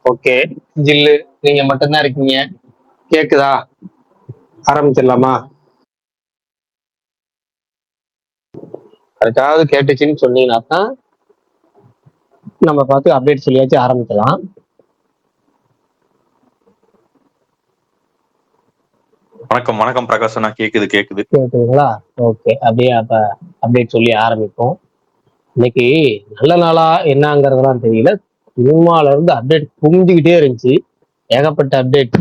Okay. ஜில்லு, நீங்க மட்டும்தான் இருக்கீங்க. கேக்குதா? ஆரம்பிச்சிடலாமா? அதுக்காவது கேட்டுச்சுன்னு சொன்னீங்கன்னா தான் நம்ம பார்த்து அப்டேட் சொல்லியாச்சும் ஆரம்பிக்கலாம். வணக்கம் வணக்கம் பிரகாஷ் அண்ணா. கேக்குது கேக்குதுங்களா? ஓகே. அப்படியே அப்ப அப்டேட் சொல்லி ஆரம்பிப்போம். இன்னைக்கு நல்ல நாளா என்னங்கிறதெல்லாம் தெரியல. சினிமால இருந்து அப்டேட் குமிஞ்சுக்கிட்டே இருந்துச்சு. ஏகப்பட்ட அப்டேட்.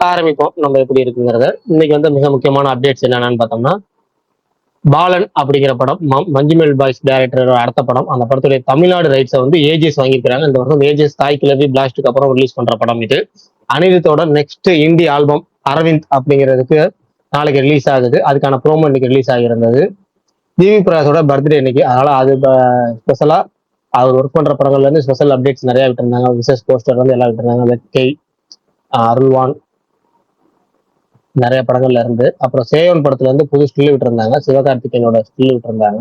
ஆரம்பிப்போம் நம்ம எப்படி இருக்குங்கிறத. இன்னைக்கு வந்து மிக முக்கியமான அப்டேட்ஸ் என்னென்னு பார்த்தோம்னா, பாலன் அப்படிங்கிற படம் மஞ்சுமெல் பாய்ஸ் டைரக்டரோட அடுத்த படம். அந்த படத்துடைய தமிழ்நாடு ரைட்ஸை வந்து ஏஜிஎஸ் வாங்கியிருக்கிறாங்க. இந்த வருஷம் ஏஜிஎஸ் தாய் கிளவி பிளாஸ்டுக்கு அப்புறம் ரிலீஸ் பண்ற படம் இது. அனிருத்தோட நெக்ஸ்ட் இந்தி ஆல்பம் அரவிந்த் அப்படிங்கிறதுக்கு நாளைக்கு ரிலீஸ் ஆகுது. அதுக்கான ப்ரோமோ இன்னைக்கு ரிலீஸ் ஆகியிருந்தது. ஜிவி பிரகாஷோட பர்த்டே இன்னைக்கு, அதனால அது ஸ்பெஷலா அவர் ஒர்க் பண்ற படங்கள்ல இருந்து ஸ்பெஷல் அப்டேட்ஸ் நிறைய விட்டுருந்தாங்க. விசேஷ் போஸ்டர் வந்து எல்லாம் விட்டுருந்தாங்க. வெக்கை, அருள்வான், நிறைய படங்கள்ல இருந்து. அப்புறம் சேவன் படத்துல இருந்து புது ஸ்டில் விட்டுருந்தாங்க. சிவகார்த்திகேயனோட ஸ்டில் விட்டுருந்தாங்க.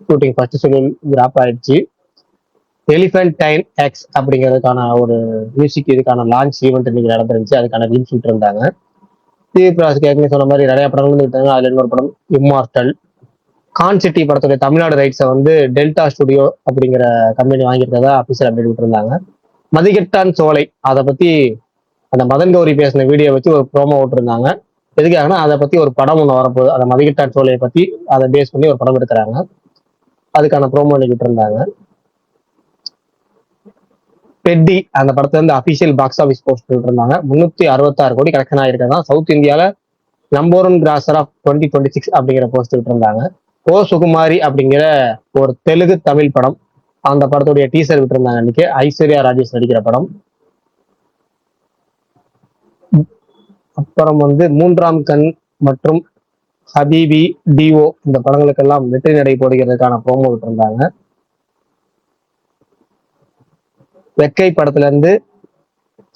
ஷூட்டிங் ஃபர்ஸ்ட் ஷெடியூல் டிராப் ஆயிடுச்சு. எலிஃபென்ட் டைன் எக்ஸ் அப்படிங்கிறதுக்கான ஒரு மியூசிக் இதுக்கான லான்ச் ஈவெண்ட் இன்னைக்கு நடந்துருந்துச்சு. அதுக்கான ரீல்ஸ் விட்டுருந்தாங்க. டிவி பிராஸ்க்கு ஏற்கனவே சொன்ன மாதிரி நிறைய படங்கள் வந்து விட்டாங்க. அதுல இன்னொரு படம் இம்மார்டல். கான் சிட்டி படத்துடைய தமிழ்நாடு ரைட்ஸை வந்து டெல்டா ஸ்டுடியோ அப்படிங்கிற கம்பெனி வாங்கியிருக்கதா அபிஷியல் அப்டேட் விட்டுருந்தாங்க. மதிகெட்டான் சோலை, அதை பத்தி அந்த மதன் கௌரி பேசின வீடியோ வச்சு ஒரு ப்ரோமோ விட்டுருந்தாங்க. எதுக்காகனா அதை பத்தி ஒரு படம் ஒன்று வரப்போகுது. அந்த மதிகெட்டான் சோலையை பத்தி அதை பேஸ் பண்ணி ஒரு படம் எடுக்கிறாங்க. அதுக்கான ப்ரோமோ இன்னைக்கு விட்டுருந்தாங்க. பெட்டி அந்த படத்துல இருந்து அபிஷியல் பாக்ஸ் ஆஃபீஸ் போஸ்ட் விட்டுருந்தாங்க. 366 கோடி கலெக்ஷன் ஆயிருக்கதான் சவுத் இந்தியால நம்பர் 1 கிராசர் ஆஃப் 2026 அப்படிங்கிற போஸ்ட் விட்டுருந்தாங்க. ஓ சுகுமாரி அப்படிங்கிற ஒரு தெலுங்கு தமிழ் படம், அந்த படத்துடைய டீசர் விட்டுருந்தாங்க இன்னைக்கு. ஐஸ்வர்யா ராஜேஷ் நடிக்கிற படம். அப்புறம் வந்து மூன்றாம் கண் மற்றும் ஹபீபி, டிஓ இந்த படங்களுக்கெல்லாம் வெற்றி நடை போடுகிறதுக்கான ப்ரோமோ விட்டுருந்தாங்க. வெக்கை படத்துல இருந்து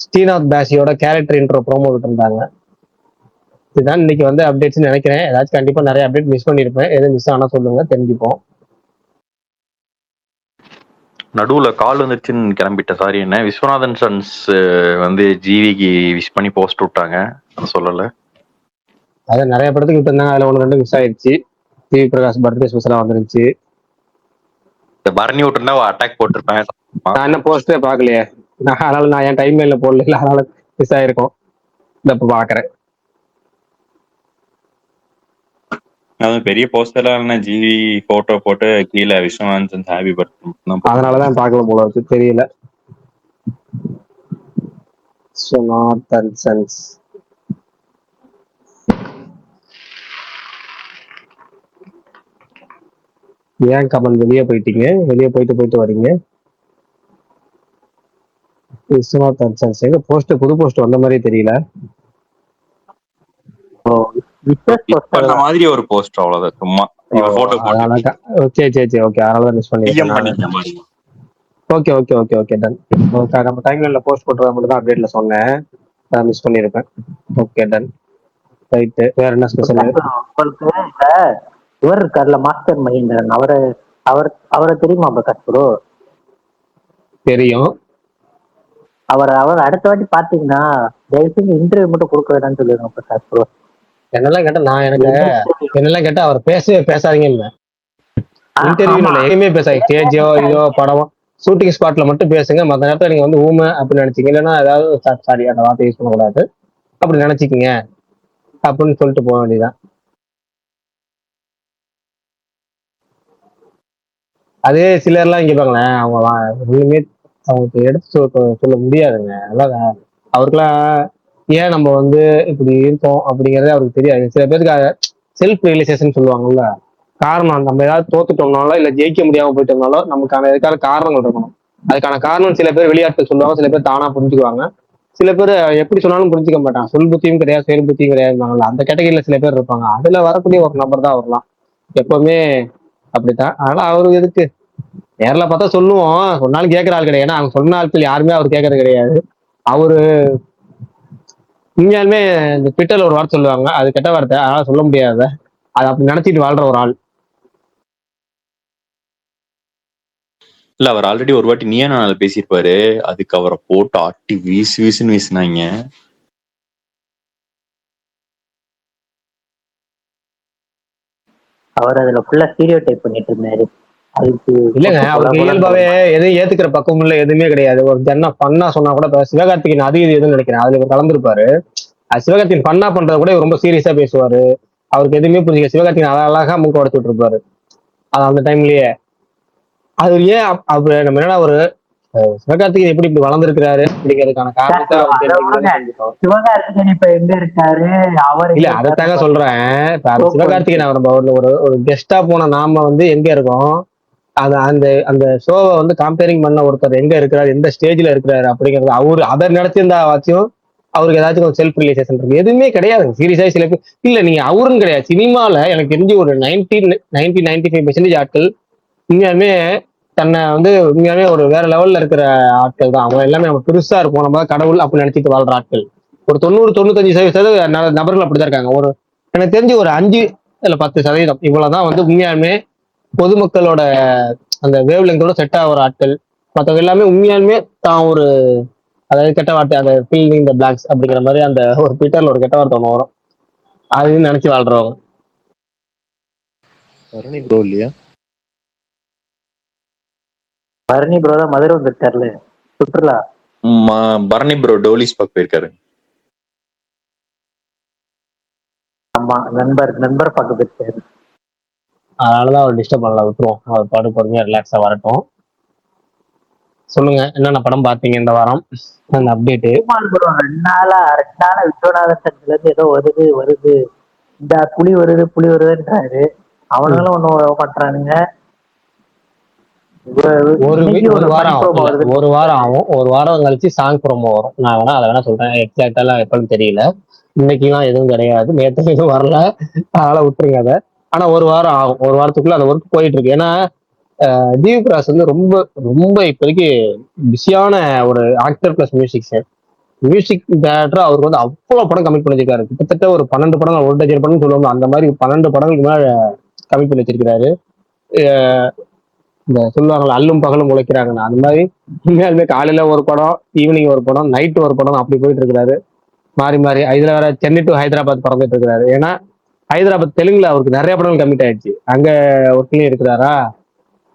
ஸ்ரீநாத் பாசியோட கேரக்டர் இன்ட்ரோ ப்ரோமோ விட்டுருந்தாங்க. இதுதான் இன்னைக்கு வந்து அப்டேட்ஸ் நினைக்கிறேன். ஏதாச்சும் கண்டிப்பா நிறைய அப்டேட் மிஸ் பண்ணிருப்பேன். எதுவும் மிஸ் ஆனா சொல்லுங்க, தெரிஞ்சுப்போம். நடுவுல கால் வந்துருச்சுன்னு கிளம்பிட்ட. சாரி என்ன. விஸ்வநாதன் சன்ஸ் வந்து ஜிவிக்கு விஷ் பண்ணி போஸ்ட் விட்டாங்க, சொல்லல. அது நிறைய படத்துக்கு விட்டுருந்தாங்க. அதுல 1 2 மிஸ் ஆயிடுச்சு. டிவி பிரகாஷ் பர்த்டே ஸ்பெஷலா வந்துருச்சு. இந்த பரணி விட்டுருந்தா அட்டாக் போட்டிருப்பேன். நான் என்ன போஸ்டே பார்க்கலையே. அதனால நான் என் டைம் லைன்ல போடல, அதனால மிஸ் ஆயிருக்கும். இப்ப பாக்குறேன். அது பெரிய போஸ்டர்லாம் ஜிவி போட்டோ போட்டு கீழே விஸ்வநாதன் ஹாப்பி பர்த்டே, அதனாலதான் பார்க்கல போல இருக்கு, தெரியல. விஸ்வநாதன் சன்ஸ் ஏன் கமல் வெளியே போயிட்டீங்க? வெளியே போயிட்டு வரீங்க. விஸ்வநாதன் சன்ஸ் எங்க போஸ்ட், புது போஸ்ட் வந்த மாதிரி தெரியல. மாதிரி ஒரு போஸ்ட், அவ்வளவுதான். சும்மா சரி ஓகே. அதனாலதான் மிஸ் பண்ணிருக்கேன். Okay done. நம்ம டைம்லைன்ல போஸ்ட் போட்டுறத மட்டும் தான் அப்டேட்ல சொன்னேன். நான் மிஸ் பண்ணிருப்பேன். Okay done. ரைட்டு. வேற என்ன ஸ்பெஷல்? உங்களுக்கு இவர் இருக்கார்ல, மாஸ்டர் மஹிந்திரன், அவரை தெரியுமா பிரகாஷ் ப்ரோ? தெரியும். அவர் அடுத்த வாட்டி பாத்தீங்கன்னா தயவுசெய்து இன்டர்வியூ மட்டும் கொடுக்க வேண்டாம்னு சொல்லிடுங்க பிரகாஷ் ப்ரோ. என்னெல்லாம் கேட்டா அவர் பேசாதீங்க இல்ல. இன்டர்வியூ எதுவுமே பேசாதீங்க. ஸ்டேஜோ இதோ படம் ஷூட்டிங் ஸ்பாட்ல மட்டும் பேசுங்க. மற்ற நேரத்துல நீங்க வந்து ஊமை அப்படின்னு நினைச்சீங்க, இல்லைன்னா ஏதாவது சாரி அந்த வார்த்தை யூஸ் பண்ணக்கூடாது அப்படி நினைச்சிக்கிங்க அப்படின்னு சொல்லிட்டு போக வேண்டியதான். அதே சிலர்லாம் இங்க பாங்களேன், அவங்க ஒண்ணுமே அவங்களுக்கு எடுத்து சொல்ல முடியாதுங்க. அதான் அவருக்கெல்லாம் ஏன் நம்ம வந்து இப்படி இருக்கோம் அப்படிங்கறதே அவருக்கு தெரியாது. சில பேருக்கு செல்ஃப் ரியலைசேஷன் சொல்லுவாங்கல்ல, காரணம் நம்ம ஏதாவது தோத்துட்டோம்னாலோ இல்ல ஜெயிக்க முடியாம போயிட்டோம்னாலோ நமக்கான எதுக்கான காரணங்கள் இருக்கணும். அதுக்கான காரணம் சில பேர் வெளியாட்கள் சொல்லுவாங்க, சில பேர் தானா புரிஞ்சுக்குவாங்க, சில பேர் எப்படி சொன்னாலும் புரிஞ்சுக்க மாட்டாங்க. சொல் புத்தியும் கிடையாது, செயல் புத்தியும் கிடையாது. அந்த கேட்டகரியில சில பேர் இருப்பாங்க. அதுல வரக்கூடிய ஒரு நபர் தான் வரலாம் எப்பவுமே. அப்படித்தான். அதனால அவருக்கு எதுக்கு நேரில் பார்த்தா சொல்லுவோம், சொன்னாலும் கேட்கற ஆள் கிடையாது. ஏன்னா அவங்க சொன்ன ஆட்கள் யாருமே அவர் கேட்கறது கிடையாது. அவரு உண்மையாலுமே இந்த ட்விட்டர்ல ஒரு வார்த்தை சொல்லுவாங்க, அது கெட்ட வார்த்தை, அதனால சொல்ல முடியாத, அது அப்படி நினைச்சிட்டு வாழ்ற ஒரு ஆள். இல்ல அவர் ஆல்ரெடி ஒரு வாட்டி நீயா நாள் பேசியிருப்பாரு. அதுக்கு அவரை போட்டு ஆட்டி வீசு வீசுன்னு வீசுனாங்க. அவர் அதுல ஃபுல்லா ஸ்டீரியோ டைப் பண்ணிட்டு இருந்தாரு. அதுக்கு இல்லங்க போட்டு கொலை அவருக்கு கொலை இயல்பாவே எதையும் ஏத்துக்கிற பக்கம் இல்ல, எதுவுமே கிடையாது. ஒரு ஜன்னா பண்ணா சொன்னா கூட இப்ப சிவகார்த்திகேயன் அது இது எதுன்னு நினைக்கிறேன், அதுல இவர் கலந்துருப்பாரு. அது சிவகார்த்திகேயன் பண்ணா பண்றத கூட இவர் ரொம்ப சீரியஸா பேசுவாரு. அவருக்கு எதுவுமே புரிஞ்சுக்க, சிவகார்த்திகேயன் அழகா மூக்க உடச்சு விட்டுருப்பாரு அது அந்த டைம்லயே. அது ஏன் நம்ம என்னன்னா ஒரு சிவகார்த்திகேயன் எப்படி இப்படி வளர்ந்துருக்கிறாரு அப்படிங்கிறதுக்கான காரணத்தை அவர் அதை விடுங்க. தெரிஞ்சுக்கலாம்னு செஞ்சுட்டோம். சிவகார்த்திகேயன் இப்ப எங்க இருக்காரு, அவர் இல்ல எங்க அதைத்தாங்க இருக்காரு சொல்றேன். இப்ப அந்த போயிடுச்சு. சிவகார்த்திகேயன் நம்ம ஒரு ஒரு கெஸ்டா போன நாம வந்து எங்க இருக்கோம், அது அந்த அந்த ஷோவை வந்து கம்பேரிங் பண்ண ஒருத்தர் எங்க இருக்கிறாரு, எந்த ஸ்டேஜ்ல இருக்கிறாரு அப்படிங்கிறது அவரு அதை நினைச்சிருந்தாச்சும் அவருக்கு ஏதாச்சும் ஒரு செல்ஃப் ரியலைசேஷன் இருக்கு. எதுவுமே கிடையாது சீரியஸா. சில பேர் இல்ல, நீங்க அவருன்னு கிடையாது, சினிமால எனக்கு தெரிஞ்சு ஒரு 95% ஆட்கள் உண்மையாலுமே தன்னை வந்து உண்மையாலுமே ஒரு வேற லெவல்ல இருக்கிற ஆட்கள் தான். அவங்க எல்லாமே நம்ம பெருசா இருப்போம், நம்ம கடவுள் அப்படி நினைச்சிட்டு வாழ்ற ஆட்கள். ஒரு 90-95% நபர்கள் அப்படிதான் இருக்காங்க. ஒரு எனக்கு தெரிஞ்சு ஒரு 5 இல்ல 10% இவ்வளவுதான் வந்து உண்மையாலுமே பொதுமக்களோட அந்த வேவ் லெங்கோட செட் ஆகிற ஆட்கள். மற்றவங்க எல்லாமே உண்மையாலுமே தான் ஒரு, அதாவது கெட்ட வார்த்தை, அந்த ஃபீலிங் த பிளாக்ஸ் அப்படிங்கிற மாதிரி அந்த ஒரு ட்விட்டர்ல ஒரு கெட்ட வார்த்தை ஒன்று வரும், அதுன்னு நினைச்சு வாழ்றவங்க. பரணி ப்ரோ இல்லையா? பரணி ப்ரோ தான் மதுரை வந்திருக்காருல சுற்றுலா. பரணி ப்ரோ டோலிஸ் பார்க்க போயிருக்காரு. ஆமா, நண்பர் பார்க்க போயிருக்காரு. அதனாலதான் அவர் டிஸ்டர்ப் பண்ணல, விட்டுருவோம். அவர் பாட்டு பொறுமையா ரிலாக்ஸா வரட்டும். சொல்லுங்க, என்னென்ன படம் பார்த்தீங்க இந்த வாரம், அந்த அப்டேட்டு? ப்ரோ 2 நாளா விஸ்வநாதன் சங்கத்துல இருந்து ஏதோ வருது இந்த புலி வருதுன்றாரு. அவனுங்களும் ஒண்ணும் பண்றானுங்க. ஒரு வாரம் ஆகும். ஒரு வாரம் கழிச்சு சாங் ப்ரோமோ வரும். நான் வேணா அதை வேணா சொல்றேன், எக்ஸாக்டா எப்பன்னு தெரியல. இன்னைக்குலாம் எதுவும் கிடையாது, நேற்று எதுவும் வரல, அதனால விட்டுருங்க அதை. ஆனா ஒரு வாரம் ஆகும். ஒரு வாரத்துக்குள்ள அந்த ஒர்க் போயிட்டு இருக்கு. ஏன்னா ஜிவி பிரகாஷ் வந்து ரொம்ப ரொம்ப இப்போதைக்கு பிஸியான ஒரு ஆக்டர் பிளஸ் மியூசிக் டைரக்டர். அவருக்கு வந்து அவ்வளவு படம் கமிட் பண்ணி வச்சிருக்காரு. கிட்டத்தட்ட ஒரு 12 படங்கள், ஒரு டஜன் படம் சொல்லுவாங்க, அந்த மாதிரி 12 படங்களுக்கு மேல கமிட் பண்ணி வச்சிருக்காரு. இந்த சொல்லுவாங்கல்ல அல்லும் பகலும் உழைக்கிறாங்கன்னு, அந்த மாதிரி உண்மையாலுமே காலையில ஒரு படம், ஈவினிங் ஒரு படம், நைட்டு ஒரு படம், அப்படி போயிட்டு இருக்கிறாரு மாறி மாறி. இதுல வேற சென்னை டு ஹைதராபாத் பறந்துட்டு இருக்கிறாரு. ஏன்னா ஹைதராபாத் தெலுங்குல அவருக்கு நிறைய படங்கள் கமிட் ஆயிடுச்சு, அங்க ஒர்க்லயும் இருக்கிறாரா,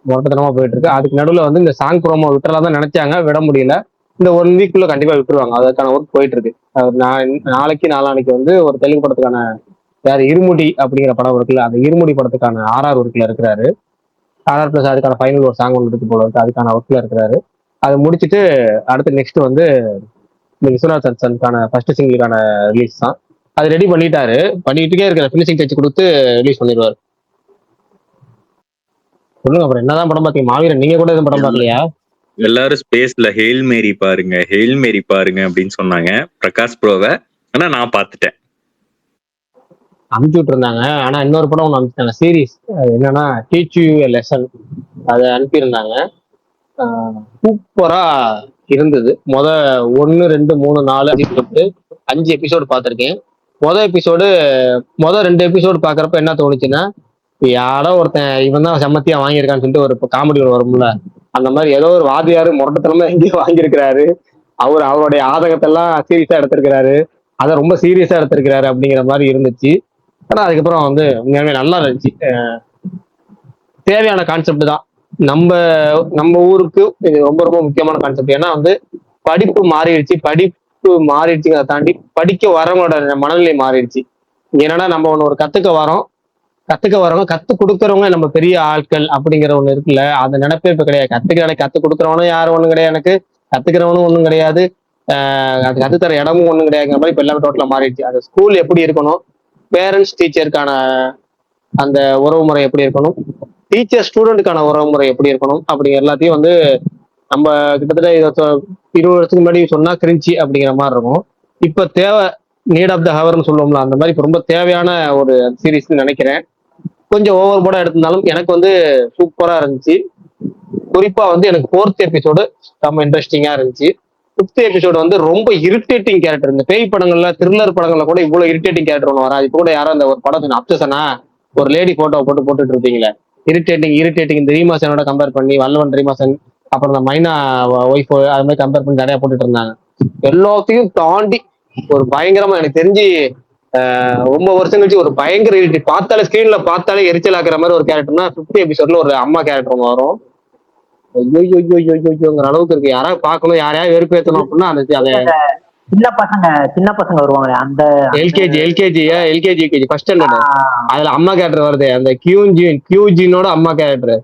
மொத்தத்தனமா போயிட்டு இருக்கு. அதுக்கு நடுவில் வந்து இந்த சாங் ப்ரோமோ விட்டுறலாம் தான் நினைச்சாங்க, விட முடியல. இந்த 1 வீக்குள்ள கண்டிப்பா விட்டுருவாங்க, அதுக்கான ஒர்க் போயிட்டு இருக்கு. நாளைக்கு வந்து ஒரு தெலுங்கு படத்துக்கான வேற இருமுடி அப்படிங்கிற படம் இருக்குல்ல, அந்த இருமுடி படத்துக்கான ஆர்ஆர் ஒர்க்ல இருக்கிறாரு. ஆர்ஆர் பிளஸ் அதுக்கான ஃபைனல் ஒரு சாங் ஒன்று இருக்கு போல இருக்கு, அதுக்கான ஒர்க்ல இருக்கிறாரு. அதை முடிச்சுட்டு அடுத்து நெக்ஸ்ட் வந்து இந்த விஸ்வநாத் சன்ஸனுக்கான ஃபர்ஸ்ட் சிங்கிளுக்கான ரிலீஸ் தான். அது ரெடி பண்ணிட்டாரு, பண்ணிக்கிட்டே இருக்கிற, ஃபினிஷிங் டச் கொடுத்து ரிலீஸ் பண்ணிடுவாரு. சொல்லுங்க அப்புறம் என்னதான் படம் பாத்தீங்க? மாவீரன் நீங்க கூட எதுவும் படம் பார்க்கலையா? எல்லாரும் ஸ்பேஸ்ல ஹெயில் மேரி பாருங்க அப்படின்னு சொன்னாங்க பிரகாஷ் ப்ரோவை. ஆனா நான் பார்த்துட்டேன், அனுப்பிச்சு விட்டுருந்தாங்க. ஆனா இன்னொரு படம் ஒன்று அனுப்பிச்சிட்டாங்க, சீரீஸ். என்னன்னா டீச் யூ எ லெசன், அதை அனுப்பியிருந்தாங்க. சூப்பரா இருந்தது. 1, 2, 3, 4, 5 எபிசோடு பார்த்துருக்கேன். மொதல் 2 எபிசோடு பாக்குறப்ப என்ன தோணுச்சுன்னா, யாரோ ஒருத்தன் இவன் தான் செம்மத்தியா வாங்கியிருக்கான்னு சொல்லிட்டு ஒரு காமெடி வரும்ல, அந்த மாதிரி ஏதோ ஒரு வாதியாரு முரட்டத்தனமா எங்கேயோ வாங்கியிருக்கிறாரு. அவருடைய ஆதகத்தெல்லாம் சீரியஸா எடுத்திருக்கிறாரு, அதை ரொம்ப சீரியஸா எடுத்திருக்கிறாரு அப்படிங்கிற மாதிரி இருந்துச்சு. ஆனா அதுக்கப்புறம் வந்து உண்மையாலுமே நல்லா இருந்துச்சு. தேவையான கான்செப்ட் தான். நம்ம நம்ம ஊருக்கு இது ரொம்ப ரொம்ப முக்கியமான கான்செப்ட். ஏன்னா வந்து படிப்பு மாறிடுச்சுங்கிறத தாண்டி படிக்க வரவங்களோட மனநிலை மாறிடுச்சு. என்னன்னா நம்ம ஒண்ணு ஒரு கத்துக்க வரவங்க, கத்து கொடுக்கறவங்க நம்ம பெரிய ஆட்கள் அப்படிங்கிற ஒண்ணு இருக்குல்ல, அந்த நினைப்பே இப்ப கிடையாது. கத்து கொடுக்கறவனும் யாரும் ஒண்ணும் கிடையாது, எனக்கு கத்துக்கிறவனும் ஒண்ணும் கிடையாது, அது கத்துத்தர இடமும் ஒண்ணும் கிடையாதுங்கிற மாதிரி இப்ப எல்லாமே டோட்டலா மாறிடுச்சு. அந்த ஸ்கூல் எப்படி இருக்கணும், பேரண்ட்ஸ் டீச்சருக்கான அந்த உறவு முறை எப்படி இருக்கணும், டீச்சர் ஸ்டூடெண்ட்டுக்கான உறவு முறை எப்படி இருக்கணும், அப்படி எல்லாத்தையும் வந்து நம்ம கிட்டத்தட்ட 20 வருஷத்துக்கு முன்னாடி சொன்னா கிரிஞ்சி அப்படிங்கிற மாதிரி இருக்கும். இப்ப நீட் ஆஃப் த ஹவர்னு சொல்லுவோம்ல, அந்த மாதிரி இப்ப ரொம்ப தேவையான ஒரு சீரீஸ்ன்னு நினைக்கிறேன். கொஞ்சம் ஓவர் போர்டா எடுத்திருந்தாலும் எனக்கு வந்து சூப்பரா இருந்துச்சு. குறிப்பா வந்து எனக்கு 4th எபிசோடு ரொம்ப இன்ட்ரெஸ்டிங்கா இருந்துச்சு. 5th எபிசோடு வந்து ரொம்ப இரிட்டேட்டிங் கேரக்டர். இந்த பேய் படங்கள்ல, த்ரில்லர் படங்கள்ல கூட இவ்வளவு இரிட்டேட்டிங் கேரக்டர் ஒன்று வராது. இப்போ கூட யாரும் அந்த ஒரு படத்துக்கு அப்சஷனா ஒரு லேடி போட்டோ போட்டுட்டு இருப்பீங்களே, இரிட்டேட்டிங் இந்த ரீமாசனோட கம்பேர் பண்ணி, வல்லவன் ரீமாசன் அப்புறம் இந்த மைனா ஒய்ஃப் அது மாதிரி கம்பேர் பண்ணி நிறைய போட்டுட்டு இருந்தாங்க. எல்லாத்தையும் தாண்டி ஒரு பயங்கரமா எனக்கு தெரிஞ்சு ரொம்ப வருஷம் கழிச்சு ஒரு பயங்கர பார்த்தாலே ஸ்கிரீன்ல பார்த்தாலே எரிச்சல் ஆக்குற மாதிரி ஒரு கேரக்டர்னா 50 எபிசோட்ல ஒரு அம்மா கேரக்டர் வரும். ஐயோங்கிற அளவுக்கு இருக்கு. யாராவது பார்க்கணும், யாரையாவது வெறுப்பேற்றணும் அப்படின்னா அந்த சின்ன பசங்க வருவாங்களே அந்த எல்கேஜி ஃபர்ஸ்ட் ஸ்டாண்டர்ட் அதுல அம்மா கேரக்டர் வருது, அந்த கியூஜினோட அம்மா கேரக்டர்.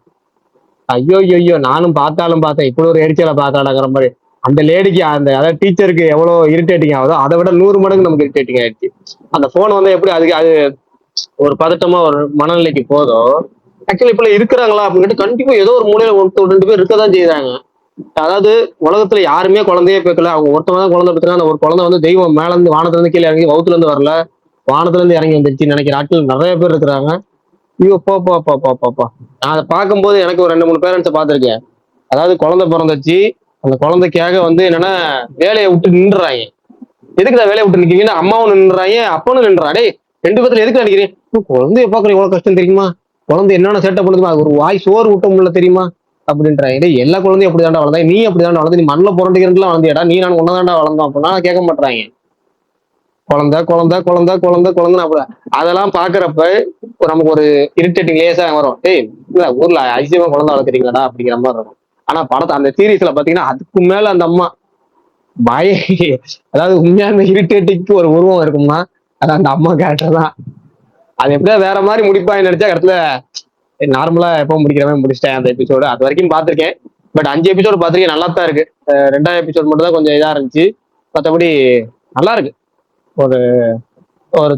ஐயோ நானும் பார்த்தாலும் பார்த்தேன், இப்படி ஒரு எரிச்சலை பார்த்தாடாங்கிற மாதிரி. அந்த லேடிக்கு அந்த அதாவது டீச்சருக்கு எவ்வளவு இரிட்டேட்டிங் ஆகுதோ அதை விட 100 மடங்கு நமக்கு இரிட்டேட்டிங் ஆயிடுச்சு. அந்த போன் வந்து எப்படி அதுக்கு அது ஒரு பதட்டமா ஒரு மனநிலைக்கு போதும். ஆக்சுவலி இப்ப இருக்கிறாங்களா அப்படின்னு கண்டிப்பா ஏதோ ஒரு மூலையில 1-2 பேர் இருக்கதான் செய்யறாங்க. அதாவது உலகத்துல யாருமே குழந்தையே பேக்கல, அவங்க ஒருத்தவங்க தான் குழந்தை பெற்றாங்க. அந்த ஒரு குழந்தை வந்து தெய்வம் மேல இருந்து வானத்துல இருந்து கீழே இறங்கி வகுத்துல இருந்து வரல, வானத்துல இருந்து இறங்கி வந்துருச்சு நினைக்கிற ஆட்கள் நிறைய பேர் இருக்கிறாங்க. ஐயோ பாப்பா நான் அதை பார்க்கும்போது எனக்கு ஒரு 2-3 பேரண்ட்ஸை பார்த்திருக்கேன். அதாவது குழந்தை பிறந்துச்சு, அந்த குழந்தைக்காக வந்து என்னன்னா வேலையை விட்டு நின்றுறாங்க. எதுக்கு நான் வேலையை விட்டு நிக்கிறீங்கன்னா அம்மாவும் நின்றுறாங்க, அப்பனும் நின்றுறான். டேய் 2 பேர்த்துல எதுக்கு நினைக்கிறேன்? குழந்தைய பாக்குற எவ்வளவு கஷ்டம் தெரியுமா, குழந்தை என்னென்ன சேட்டை பண்ணுதுமா, ஒரு வாய் சோறு விட்ட முடியல தெரியுமா அப்படின்றாங்க. டேய் எல்லா குழந்தையும் அப்படிதாண்டா வளர்ந்தா, நீ அப்படிதாண்டா வளர்ந்து, நீ மண்ணில் புரண்டுக்கிறதுலாம் வளர்ந்தியாடா, நீ நான் ஒன்னதாண்டா வளர்ந்தோம் அப்படின்னா கேட்க மாட்டாங்க. குழந்தை குழந்தை குழந்தை குழந்தை குழந்தைன்னு அப்படி அதெல்லாம் பாக்குறப்ப நமக்கு ஒரு இரிட்டேட்டிங் லேஸா வரும். ஏய் இல்ல ஊர்ல அதிசயமா குழந்தை வளர்க்குறீங்களாடா அப்படிங்கிற மாதிரி இருக்கும். ஆனா படத்தை அந்த சீரீஸ்ல பாத்தீங்கன்னா அதுக்கு மேல அந்த அம்மா பய அதாவது உண்மையான இரிட்டேட்டிங்க்கு ஒரு உருவம் இருக்கும்னா அது அந்த அம்மா கேரக்டர் தான். அது எப்படியா வேற மாதிரி முடிப்பாங்க நினைச்சா இடத்துல நார்மலா எப்போ முடிக்கிற மாதிரி முடிச்சிட்டேன் அந்த எபிசோடு. அது வரைக்கும் பார்த்திருக்கேன். பட் 5 எபிசோடு பார்த்திருக்கேன், நல்லா தான் இருக்கு. 2வது எபிசோட் மட்டும் தான் கொஞ்சம் இதா இருந்துச்சு, மற்றபடி நல்லா இருக்கு. ஒரு ஒரு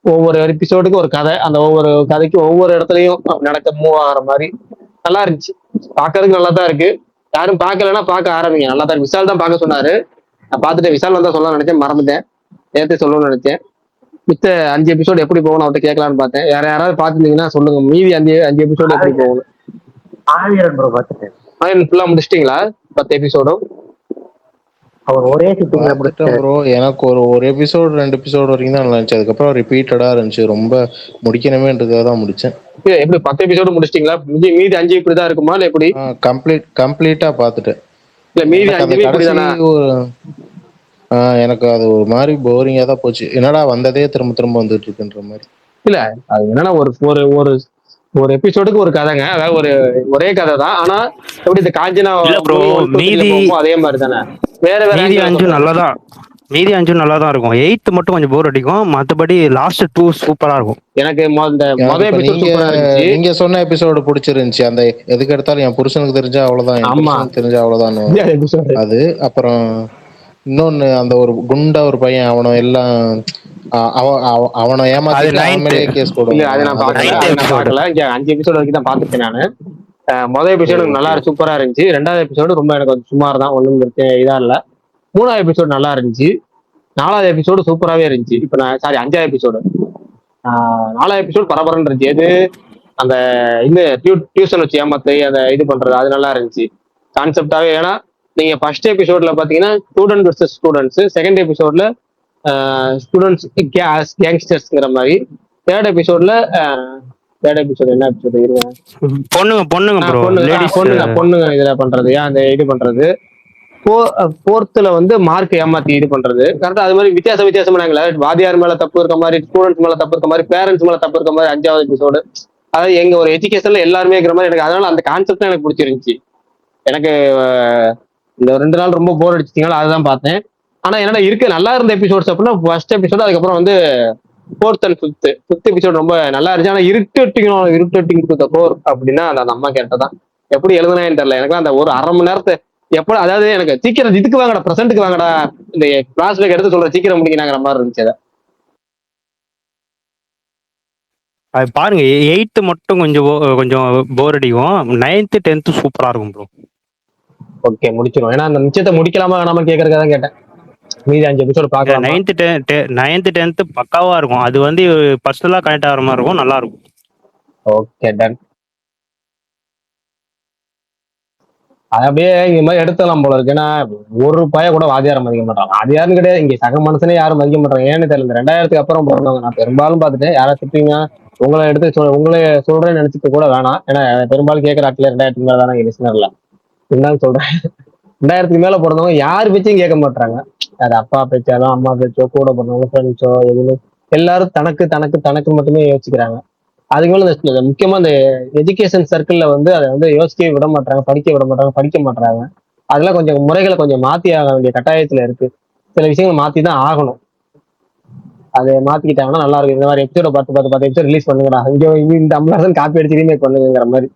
ஒவ்வொரு எபிசோடுக்கு ஒரு கதை, அந்த ஒவ்வொரு கதைக்கும் ஒவ்வொரு இடத்துலயும் நடக்க மூவ் ஆகிற மாதிரி நல்லா இருந்துச்சு. பாக்குறதுக்கு நல்லா தான் இருக்கு. யாரும் பார்க்கலன்னா பார்க்க ஆரம்பிங்க, நல்லா தான் இருக்கு. விஷால் தான் பார்க்க சொன்னாரு, நான் பார்த்துட்டு விஷால் வந்தா சொல்ல நினைச்சேன், மறந்துட்டேன். நேரத்தை சொல்லணும்னு நினைச்சேன். மித்த 5 எபிசோடு எப்படி போகணும் அவர்கிட்ட கேட்கலான்னு பார்த்தேன். யாராவது பார்த்துருந்தீங்கன்னா சொல்லுங்க, மீதி 5 எபிசோடு எப்படி போகணும். ஆயிரம் ஃபுல்லா முடிச்சிட்டீங்களா 10 எபிசோடும்? அவர் ஒரே சிட்டிங்ல முடிச்சிட்டாரு ப்ரோ. எனக்கு ஒரு எபிசோடு 2 எபிசோடு வரைக்கும் தான் நல்லா இருந்துச்சு, அதுக்கப்புறம் ரிப்பீட்டடா இருந்துச்சு, ரொம்ப முடிக்கணுமேன்றதுக்காக தான் முடிச்சேன். எப்படி 10 எபிசோடு முடிச்சிட்டீங்களா? மீதி 5 இப்படி தான் இருக்குமா இல்ல எப்படி? கம்ப்ளீட்டா பார்த்துட்டேன். இல்ல மீதி 5 இப்படிதானா? எனக்கு அது ஒரு மாதிரி போரிங்கா தான் போச்சு. என்னடா வந்ததே திரும்ப திரும்ப வந்துட்டு இருக்குன்ற மாதிரி. இல்ல அது என்னன்னா ஒரு ஒரு எபிசோடுக்கு ஒரு கதைங்க, அதாவது ஒரே கதை தான். ஆனா எப்படி இந்த காஞ்சனா அதே மாதிரி தானே, வேற வேற மீதி 5 நல்லாதான், மீதி 5 நல்லா தான் இருக்கும். 8 மட்டும் கொஞ்சம் போர் அடிக்கும், மத்தபடி லாஸ்ட் 2 சூப்பரா இருக்கும். எனக்கு முதல் எபிசோட் சூப்பரா இருந்துச்சு. நீங்க சொன்ன எபிசோடு பிடிச்சிருந்துச்சு. அந்த எதுக்கு எடுத்தாலும் என் புருஷனுக்கு தெரிஞ்சா அவ்வளவுதான், தெரிஞ்சா அவ்வளவுதான் அது. அப்புறம் இன்னொன்னு அந்த ஒரு குண்டா ஒரு பையன், அவனை எல்லாம் அவனை ஏமாத்தி கேஸ் போடுவாங்க. அது நான் பார்க்கல. 5 எபிசோடு வரைக்கும் தான் பார்த்துட்டேன் நானு. முதல் எபிசோடு நல்லா சூப்பரா இருந்துச்சு. 2வது எபிசோடு ரொம்ப எனக்கு கொஞ்சம் சுமார் தான், ஒண்ணும் இதா இல்ல. 3வது எபிசோடு நல்லா இருந்துச்சு. 4வது எபிசோடு சூப்பராகவே இருந்துச்சு. இப்போ நான் 5வது எபிசோடு 4வது எபிசோடு பரபரன்னு இருந்துச்சு. எது அந்த இந்த டியூஷன் வச்சு ஏமாத்து அந்த இது பண்றது, அது நல்லா இருந்துச்சு கான்செப்டாவே. ஏன்னா நீங்க ஃபர்ஸ்ட் எபிசோட்ல பாத்தீங்கன்னா ஸ்டூடெண்ட் வர்சஸ் ஸ்டூடெண்ட்ஸ், செகண்ட் எபிசோட்ல ஸ்டூடெண்ட்ஸ் கேங்ஸ்டர்ஸ்ங்கிற மாதிரி, தேர்ட் எபிசோட்ல என்ன எபிசோடு பொண்ணுங்க இதுல பண்றது, அந்த இது பண்றது. ஃபோர்த்துல வந்து மார்க் ஏமாத்தி இது பண்றது. கரெக்டா அது மாதிரி வித்தியாசமான வாதியார் மேல தப்பு இருக்க மாதிரி, ஸ்டூடெண்ட்ஸ் மேல தப்பு இருக்க மாதிரி, பேரண்ட்ஸ் மேல தப்பு இருக்க மாதிரி 5வது எபிசோடு. அதாவது எங்க ஒரு எஜுகேஷன்ல எல்லாருமே இருக்கிற மாதிரி எனக்கு, அதனால அந்த கான்செப்ட் எனக்கு பிடிச்சிருந்துச்சு. எனக்கு இந்த 2 நாள் ரொம்ப போர் அடிச்சிட்டீங்களா, அதுதான் பார்த்தேன். ஆனா என்னடா இருக்கு நல்லா இருந்த எபிசோட்ஸ் அப்படின்னா ஃபர்ஸ்ட் எபிசோடு, அதுக்கப்புறம் வந்து 4th and 5th எபிசோடு ரொம்ப நல்லா இருந்துச்சு. ஆனா இருட்டேட்டிங் டு தி கோர் அப்படின்னா அந்த அம்மா கேட்டதான் எப்படி எழுதுனேன்னு தெரியல எனக்கு. அந்த ஒரு 1/2 மணி நேரத்தை எப்படி, அதாவது எனக்கு சீக்கிரம் இதுக்கு வாங்கடா, பிரசன்ட்டுக்கு வாங்கடா, இந்த கிளாஸ் பேக் எடுத்து சொல்ற சீக்கிரம் முடிக்கிறாங்கிற மாதிரி இருந்துச்சு. அது பாருங்க, 8 மட்டும் கொஞ்சம் போர் அடிக்கும், 9th 10th சூப்பரா இருக்கும் ப்ரோ. ஓகே முடிச்சிடும். ஏன்னா அந்த மிச்சத்தை முடிக்கலாமா வேணாமா கேட்கறதுக்காக தான் கேட்டேன். மீதி 5 எபிசோடு பார்க்கலாம். 9th 10th பக்காவா இருக்கும். அது வந்து பர்சனலா கனெக்ட் ஆகிற மாதிரி இருக்கும், நல்லா இருக்கும். Okay done. அது அப்படியே இந்த மாதிரி எடுத்துலாம் போல இருக்கு. ஏன்னா ஒரு பய கூட வாதியாரம் மதிக்க மாட்டாங்க. அது யாருன்னு கிடையாது, இங்க சக மனுஷனே யாரும் மதிக்க மாட்டாங்க. ஏன்னு தெரியல. 2000க்கு அப்புறம் பிறந்தவங்க நான் பெரும்பாலும் பார்த்துட்டேன். யாரை திட்டுவீங்க, உங்களை சொல்றேன்னு நினைச்சிட்டு கூட வேணாம். ஏன்னா பெரும்பாலும் கேட்கற ஆட்கள் 2000க்கு மேல தானே லிசனர்ல. என்னன்னு சொல்றேன். 2000க்கு மேல பிறந்தவங்க யார் பேச்சையும் கேட்க மாட்டாங்க. அது அப்பா பேச்சாலும் அம்மா பேச்சோ கூட பிறந்தவங்க ஃப்ரெண்ட்ஸோ எதுவும் எல்லாரும் தனக்கு தனக்கு தனக்கு மட்டுமே யோசிக்கிறாங்க. அதுக்கு மேல முக்கியமா இந்த எஜுகேஷன் சர்க்கிள்ல வந்து அதை வந்து யோசிக்கவே விட மாட்டாங்க, படிக்க மாட்டாங்க. அதெல்லாம் கொஞ்சம் முறைகளை கொஞ்சம் மாத்தி ஆக வேண்டிய கட்டாயத்துல இருக்கு. சில விஷயங்கள் மாத்தி தான் ஆகணும். அதை மாத்திக்கிட்டாங்கன்னா நல்லா இருக்கும். இந்த மாதிரி எபிசோட பத்து எபிசோட் ரிலீஸ் பண்ணுங்கடா, இங்க இந்த அம்பலாசன் காப்பி அடிச்சு ரீமேக் பண்ணுங்கிற மாதிரி.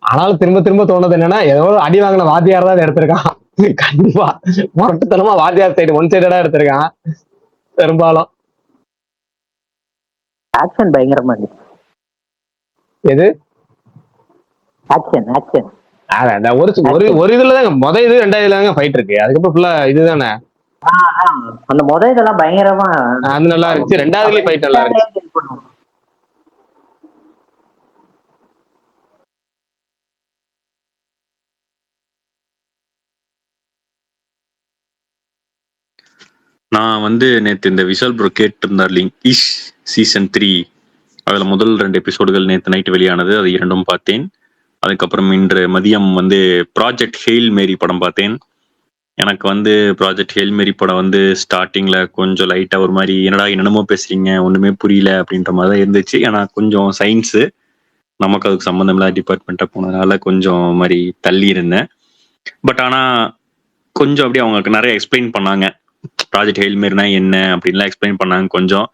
ஆனாலும் திரும்ப திரும்ப தோணுது என்னன்னா, ஏதோ அடி வாங்கின வாத்தியார் தான் எடுத்திருக்கான். கண்டிப்பா முரட்டுத்தனமா வாத்தியார் சைடு ஒன் சைடடா எடுத்திருக்கான் பெரும்பாலும். ஆக்ஷன் பயங்கரமா இருந்துச்சு. எது ஆக்ஷன் ஆக்ஷன் ஒரு இதுலதாங்க இது 2வது தாங்க ஃபைட் இருக்கு. அதுக்கப்புறம் ஃபுல்லா இதுதானே. அந்த இதெல்லாம் பயங்கரமா அது நல்லா இருந்துச்சு. 2வதுலயும் ஃபைட் நல்லா இருந்துச்சு. நான் வந்து நேத்து இந்த விஷால் ப்ரோ கேட்டிருந்தார் லிங்க் இஷ் சீசன் 3. அதுல முதல் 2 எபிசோடுகள் நேத்து நைட் வெளியானது. அது 2ம் பார்த்தேன். அதுக்கப்புறம் இன்று மதியம் வந்து ப்ராஜெக்ட் ஹெயில் மேரி படம் பார்த்தேன். எனக்கு வந்து ப்ராஜெக்ட் ஹெயில் மேரி படம் வந்து ஸ்டார்டிங்ல கொஞ்சம் லைட்டா ஒரு மாதிரி என்னடா என்னென்னமோ பேசுறீங்க ஒண்ணுமே புரியல அப்படின்ற மாதிரி தான் இருந்துச்சு. ஏன்னா கொஞ்சம் சயின்ஸு நமக்கு அதுக்கு சம்மந்தம் இல்லாத டிபார்ட்மெண்ட்டா போனதுனால கொஞ்சம் மாதிரி தள்ளி இருந்தேன். பட் ஆனா கொஞ்சம் அப்படியே அவங்களுக்கு நிறைய எக்ஸ்பிளைன் பண்ணாங்க. ப்ராஜெக்ட் ஹெயில் மேரினா என்ன அப்படின்லாம் எக்ஸ்பிளைன் பண்ணாங்க. கொஞ்சம்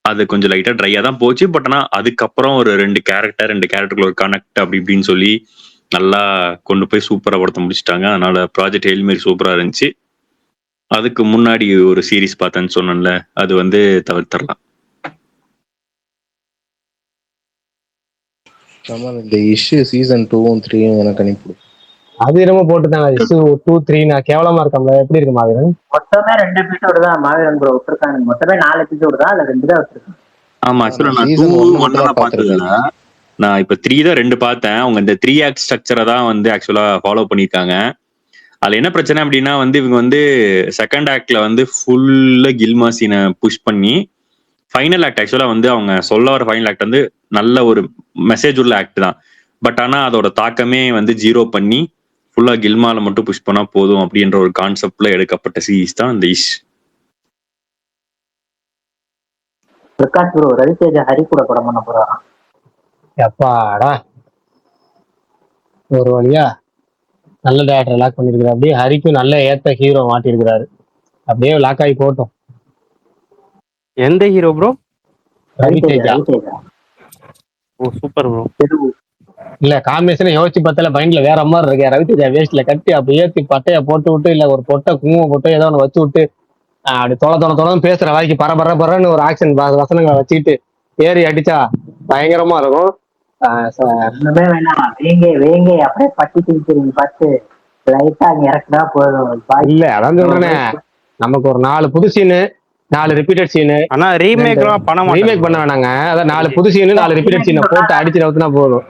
அது கொஞ்சம் லைட்டா ட்ரையா தான் போச்சு. பட் ஆனா அதுக்கப்புறம் ஒரு 2 கேரக்டருக்குள்ள ஒரு கனெக்ட் அப்படி இப்படின்னு சொல்லி நல்லா கொண்டு போய் சூப்பரா படத்தை முடிச்சிட்டாங்க. அதனால ப்ராஜெக்ட் ஹெயில் மேரி சூப்பரா இருந்துச்சு. அதுக்கு முன்னாடி ஒரு சீரிஸ் பார்த்தேன்னு சொன்னேன்ல, அது வந்து தவிர்த்தரலாம். இந்த இஷ்யூ சீசன் 2ம் 3ம் எனக்கு அனுப்பி அது என்னமோ போட்டுதாங்க. இஷ்யூ 2, 3 நான் கேவலமா இருக்கேன்ல. எப்படி இருக்கு மாவீரன்? மொத்தமே 2 எபிசோடு தான் மாவீரன் ப்ரோ விட்டுருக்காங்க. மொத்தமே 4 எபிசோடு தான், அதுல 2 தான் விட்டுருக்காங்க. ஆமா, ஆக்சுவலா நான் 2, 1 நான் பார்த்ததில்ல. நான் இப்ப 3 தான் 2 பார்த்தேன். அவங்க இந்த 3 ஆக்ட் ஸ்ட்ரக்சரை தான் வந்து ஆக்சுவலா ஃபாலோ பண்ணியிருக்காங்க. அதுல என்ன பிரச்சனை அப்படின்னா வந்து இவங்க வந்து செகண்ட் ஆக்ட்ல வந்து ஃபுல்லா கில்மா சீனை புஷ் பண்ணி ஃபைனல் ஆக்ட் ஆக்சுவலா வந்து அவங்க சொல்ல வர ஃபைனல் ஆக்ட் வந்து நல்ல ஒரு மெசேஜ் உள்ள ஆக்ட் தான். பட் ஆனா அதோட தாக்கமே வந்து 0 பண்ணி ஃபுல்லா கில்மால மட்டும் புஷ் பண்ணா போதும் அப்படின்ற ஒரு கான்செப்ட்ல எடுக்கப்பட்ட சீரிஸ் தான் இந்த இஷ். பிரகாஷ் ப்ரோ ரவிதேஜா ஹரி கூட படம் பண்ண போறாராம். எப்பாடா ஒரு வழியா நல்ல டேரக்டர் லாக் பண்ணிருக்காரு. அப்படியே ஹரிக்கும் நல்ல ஏத்த ஹீரோ மாட்டிருக்கிறாரு. அப்படியே லாக் ஆகி போட்டோம். எந்த ஹீரோ ப்ரோ? ரவிதேஜா. ஓ சூப்பர் ப்ரோ. இல்ல காம்பினேஷன் யோசிச்சு பார்த்தால மைண்ட்ல வேற மாதிரி இருக்கு. ரவிதேஜா வேஸ்ட்ல கட்டி அப்படி ஏத்தி பட்டைய போட்டு விட்டு, இல்ல ஒரு பொட்டை குங்குமம் போட்டு ஏதோ ஒன்று வச்சு விட்டு அப்படி தொலை பேசுற வாய்க்கு பரன்னு ஒரு ஆக்ஷன் வசனங்களை வச்சுக்கிட்டு ஏறி அடிச்சா பயங்கரமா இருக்கும். ஒண்ணுமே வேணாம், வேங்க வேங்க அப்படியே பட்டி திருப்பி பார்த்து லைட்டா அங்க இறக்குனா போதும். இல்ல அதான் சொல்றேனே, நமக்கு ஒரு 4 புது சீனு 4 ரிப்பீட்டட் சீனு. ஆனா ரீமேக் பண்ண வேணாங்க. அதான் 4 புது சீனு 4 ரிப்பீட்டட் சீனை போட்டு அடிச்சு நவுத்துனா போதும்.